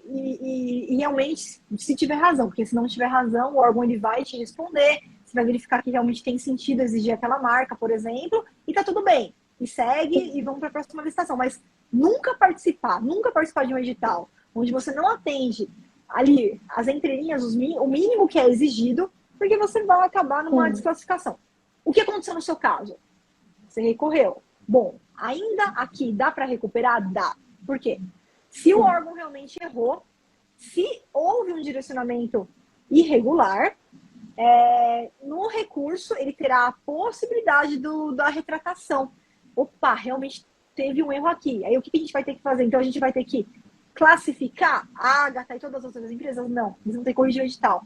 E realmente, se tiver razão, porque se não tiver razão, o órgão ele vai te responder, você vai verificar que realmente tem sentido exigir aquela marca, por exemplo, e tá tudo bem. E segue e vamos para a próxima licitação. Mas nunca participar de um edital onde você não atende ali as entrelinhas, o mínimo que é exigido, porque você vai acabar numa desclassificação. O que aconteceu no seu caso? Você recorreu. Bom, ainda aqui dá para recuperar? Dá. Por quê? Se o órgão realmente errou, Se houve um direcionamento irregular, no recurso ele terá a possibilidade da retratação. Opa, realmente teve um erro aqui. Aí o que a gente vai ter que fazer? Então a gente vai ter que classificar a Ágata e todas as outras empresas? Não, eles vão ter que corrigir o edital.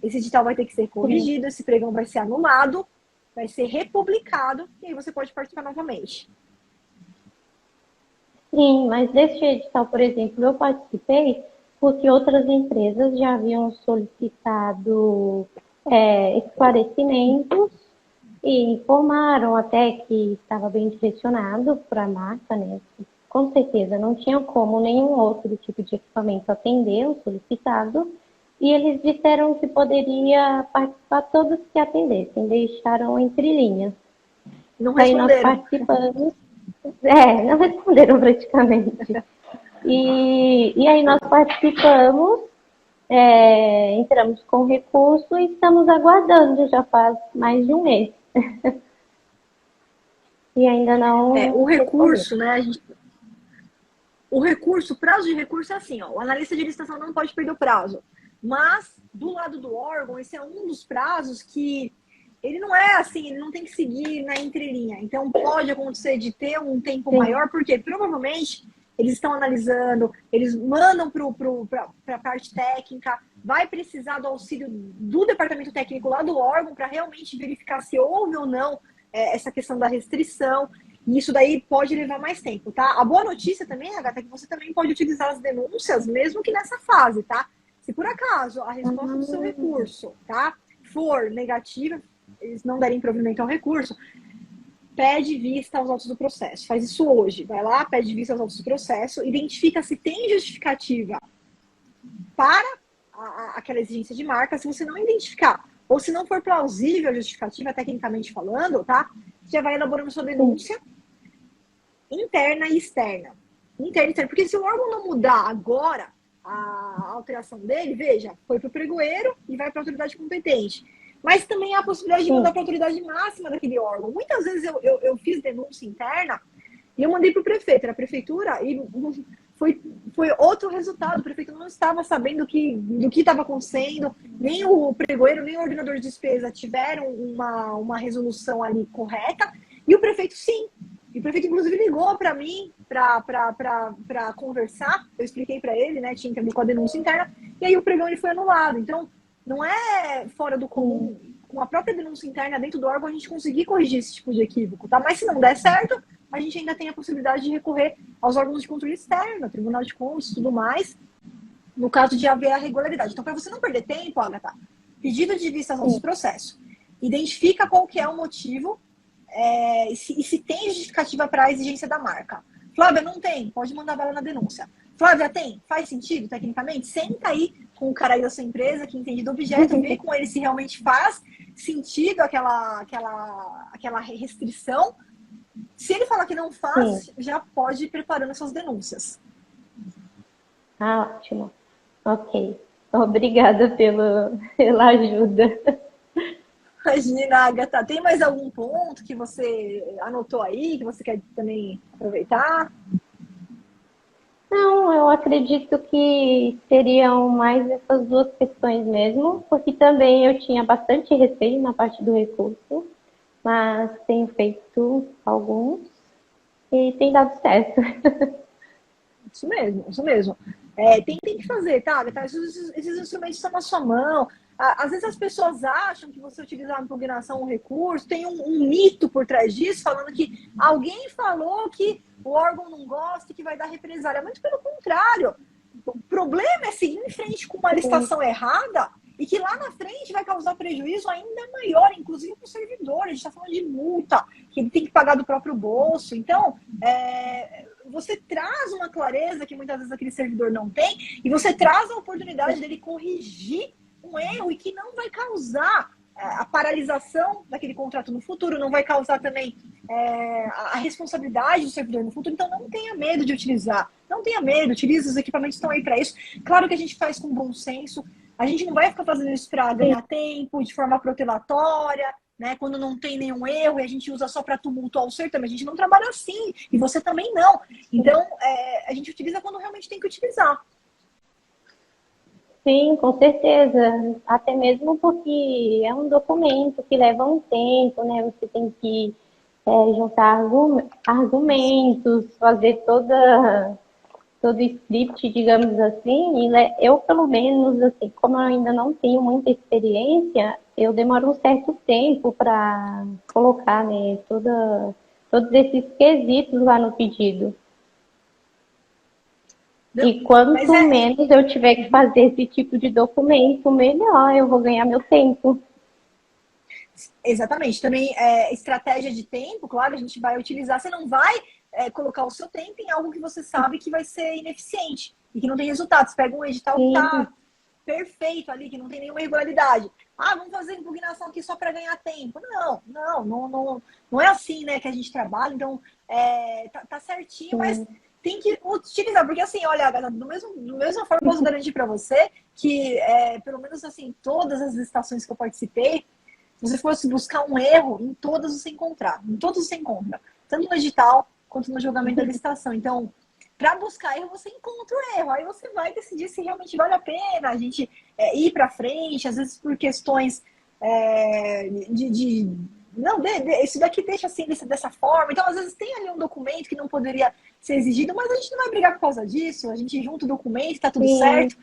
Esse edital vai ter que ser corrigido, esse pregão vai ser anulado, vai ser republicado, e aí você pode participar novamente. Sim, mas desse edital, por exemplo, eu participei porque outras empresas já haviam solicitado esclarecimentos e informaram até que estava bem direcionado para a marca, né? Com certeza, não tinha como nenhum outro tipo de equipamento atender o solicitado, e eles disseram que poderia participar todos que atendessem, deixaram entre linhas. Não Aí nós responderam. participamos, não responderam praticamente. E aí nós participamos, entramos com recurso e estamos aguardando, já faz mais de um mês. E ainda não. O recurso, né? O recurso, o prazo de recurso é assim, ó, o analista de licitação não pode perder o prazo. Mas, do lado do órgão, esse é um dos prazos que ele não é assim, ele não tem que seguir na entrelinha. Então, pode acontecer de ter um tempo maior, porque provavelmente eles estão analisando, eles mandam para a parte técnica, vai precisar do auxílio do departamento técnico lá do órgão para realmente verificar se houve ou não essa questão da restrição. E isso daí pode levar mais tempo, tá? A boa notícia também, Agatha, é que você também pode utilizar as denúncias, mesmo que nessa fase, tá? Se por acaso a resposta do seu recurso, tá, for negativa, eles não derem provimento ao recurso, pede vista aos autos do processo. Faz isso hoje. Vai lá, pede vista aos autos do processo, identifica se tem justificativa para aquela exigência de marca. Se você não identificar, ou se não for plausível a justificativa, tecnicamente falando, tá? Você já vai elaborando sua denúncia interna e externa. Interna e externa. Porque se o órgão não mudar agora a alteração dele, veja, foi para o pregoeiro e vai para a autoridade competente. Mas também há a possibilidade de mandar para a autoridade máxima daquele órgão. Muitas vezes eu fiz denúncia interna e eu mandei para o prefeito, na prefeitura, e foi outro resultado. O prefeito não estava sabendo do que estava acontecendo, nem o pregoeiro, nem o ordenador de despesa tiveram uma resolução ali correta, e o prefeito sim. E o prefeito, inclusive, ligou para mim para conversar. Eu expliquei para ele, né? Tinha que abrir com a denúncia interna, e aí o pregão ele foi anulado. Então, não é fora do comum, com a própria denúncia interna dentro do órgão, a gente conseguir corrigir esse tipo de equívoco, tá? Mas se não der certo, a gente ainda tem a possibilidade de recorrer aos órgãos de controle externo, Tribunal de Contas e tudo mais, no caso de haver a regularidade. Então, para você não perder tempo, Agatha, pedido de vista aos processos, identifica qual que é o motivo e se tem justificativa para a exigência da marca. Flávia, não tem, pode mandar bala na denúncia. Flávia, tem? Faz sentido, tecnicamente? Senta aí com o cara aí da sua empresa, que entende do objeto, vê com ele se realmente faz sentido aquela restrição. Se ele falar que não faz, já pode ir preparando suas denúncias. Ah, ótimo. Ok. Obrigada pela ajuda. Imagina, Agatha, tem mais algum ponto que você anotou aí, que você quer também aproveitar? Não, eu acredito que seriam mais essas duas questões mesmo, porque também eu tinha bastante receio na parte do recurso, mas tenho feito alguns e tem dado certo. Isso mesmo, isso mesmo. Tem que fazer, tá? Esses instrumentos estão na sua mão. Às vezes as pessoas acham que você utilizar a impugnação ou recurso, tem um mito por trás disso, falando que alguém falou que o órgão não gosta e que vai dar represália. Muito pelo contrário. O problema é seguir em frente com uma licitação errada e que lá na frente vai causar prejuízo ainda maior, inclusive para o servidor. A gente está falando de multa, que ele tem que pagar do próprio bolso. Então, você traz uma clareza que muitas vezes aquele servidor não tem e você traz a oportunidade dele corrigir um erro e que não vai causar a paralisação daquele contrato no futuro, não vai causar também a responsabilidade do servidor no futuro. Então não tenha medo de utilizar, não tenha medo, utilize, os equipamentos estão aí para isso. Claro que a gente faz com bom senso, a gente não vai ficar fazendo isso para ganhar tempo, de forma protelatória, né? Quando não tem nenhum erro e a gente usa só para tumultuar o certame, a gente não trabalha assim, e você também não. Então a gente utiliza quando realmente tem que utilizar. Sim, com certeza. Até mesmo porque é um documento que leva um tempo, né? Você tem que juntar argumentos, fazer todo o script, digamos assim. Eu, pelo menos, assim, como eu ainda não tenho muita experiência, eu demoro um certo tempo para colocar, né, todos esses quesitos lá no pedido. Não, E mas quanto menos eu tiver que fazer esse tipo de documento, melhor eu vou ganhar meu tempo. exatamente. Também estratégia de tempo, claro, a gente vai utilizar. Você não vai colocar o seu tempo em algo que você sabe que vai ser ineficiente e que não tem resultado. Você pega um edital que Sim, está perfeito ali, que não tem nenhuma irregularidade. Ah, vamos fazer impugnação aqui só para ganhar tempo. Não é assim, né, que a gente trabalha. Então, tá certinho, mas sim, tem que utilizar, porque assim, olha, Agatha, do mesma forma eu posso garantir para você que, pelo menos assim, todas as licitações que eu participei, se você fosse buscar um erro, em todas você encontrar. Em todas você encontra. Tanto no edital quanto no julgamento da licitação. Então, para buscar erro, você encontra o erro. Aí você vai decidir se realmente vale a pena a gente ir para frente, às vezes por questões não, isso daqui deixa assim dessa forma. Então, às vezes tem ali um documento que não poderia ser exigido, mas a gente não vai brigar por causa disso. A gente junta o documento, tá tudo sim. certo.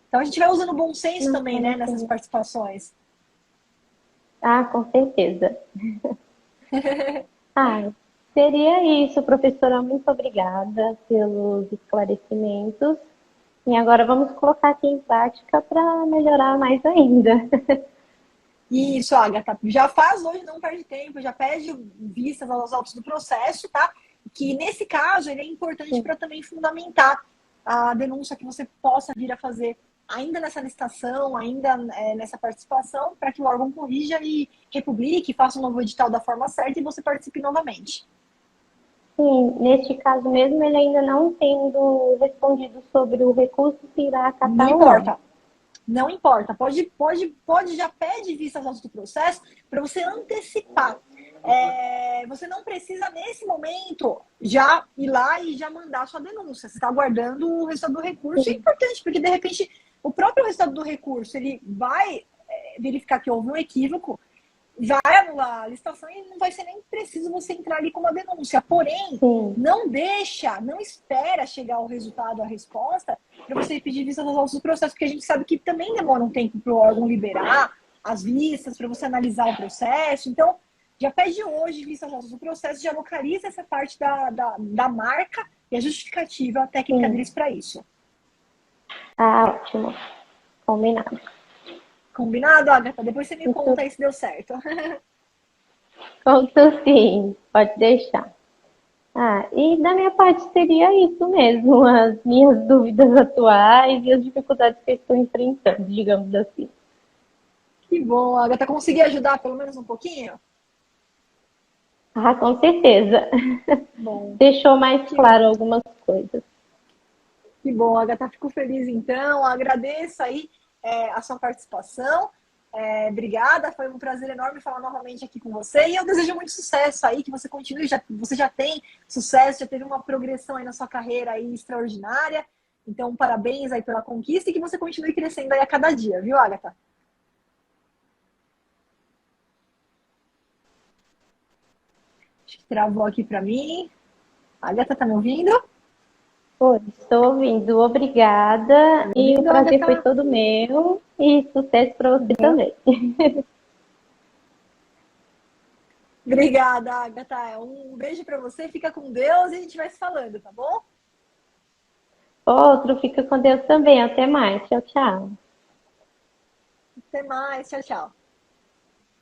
Então, a gente vai usando bom senso Não, também, né, vale a nessas pena. participações. Ah, com certeza. Ah, seria isso, professora. Muito obrigada pelos esclarecimentos. E agora vamos colocar aqui em prática para melhorar mais ainda. Isso, Agatha, já faz hoje, não perde tempo, já pede vistas aos autos do processo, tá? Que nesse caso ele é importante Sim, para também fundamentar a denúncia que você possa vir a fazer ainda nessa licitação, ainda nessa participação, para que o órgão corrija e republique, faça um novo edital da forma certa e você participe novamente. sim, neste caso mesmo, ele ainda não tendo respondido sobre o recurso se irá Não acatar ou não. importa. Não importa, pode já pede vista aos autos do processo para você antecipar. Você não precisa, nesse momento, já ir lá e já mandar a sua denúncia. Você está aguardando o resultado do recurso. É Sim, importante, porque, de repente, o próprio resultado do recurso ele vai verificar que houve um equívoco, vai anular a licitação e não vai ser nem preciso você entrar ali com uma denúncia. Porém, sim, não espera chegar o resultado, a resposta, para você pedir vista aos autos do processo, porque a gente sabe que também demora um tempo para o órgão liberar as vistas, para você analisar o processo. Então, já pede hoje vista aos autos do processo, já localiza essa parte da marca e a justificativa técnica sim. deles para isso. Ah, ótimo. Combinado. Combinado, Agatha? Depois você me Isso, conta aí se deu certo. conto sim, pode deixar. Ah, e da minha parte seria isso mesmo, as minhas dúvidas atuais e as dificuldades que eu estou enfrentando, digamos assim. Que bom, Agatha. Consegui ajudar pelo menos um pouquinho? Ah, com certeza. Bom, Deixou mais que, claro algumas coisas. que bom, Agatha. Fico feliz então. Agradeço aí a sua participação. Obrigada, foi um prazer enorme falar novamente aqui com você. E eu desejo muito sucesso aí, que você continue. Você já tem sucesso, já teve uma progressão aí na sua carreira aí extraordinária. Então, parabéns aí pela conquista e que você continue crescendo aí a cada dia, viu, Agatha? Acho que travou aqui para mim. Agatha, tá me ouvindo? Oi, estou ouvindo. Obrigada. Tá me E o ouvindo, prazer foi Agatha? todo meu. E sucesso para você também. Obrigada, Agatha. Um beijo para você, fica com Deus e a gente vai se falando, tá bom? Outro, fica com Deus também. Até mais. Tchau, tchau. Até mais, tchau, tchau.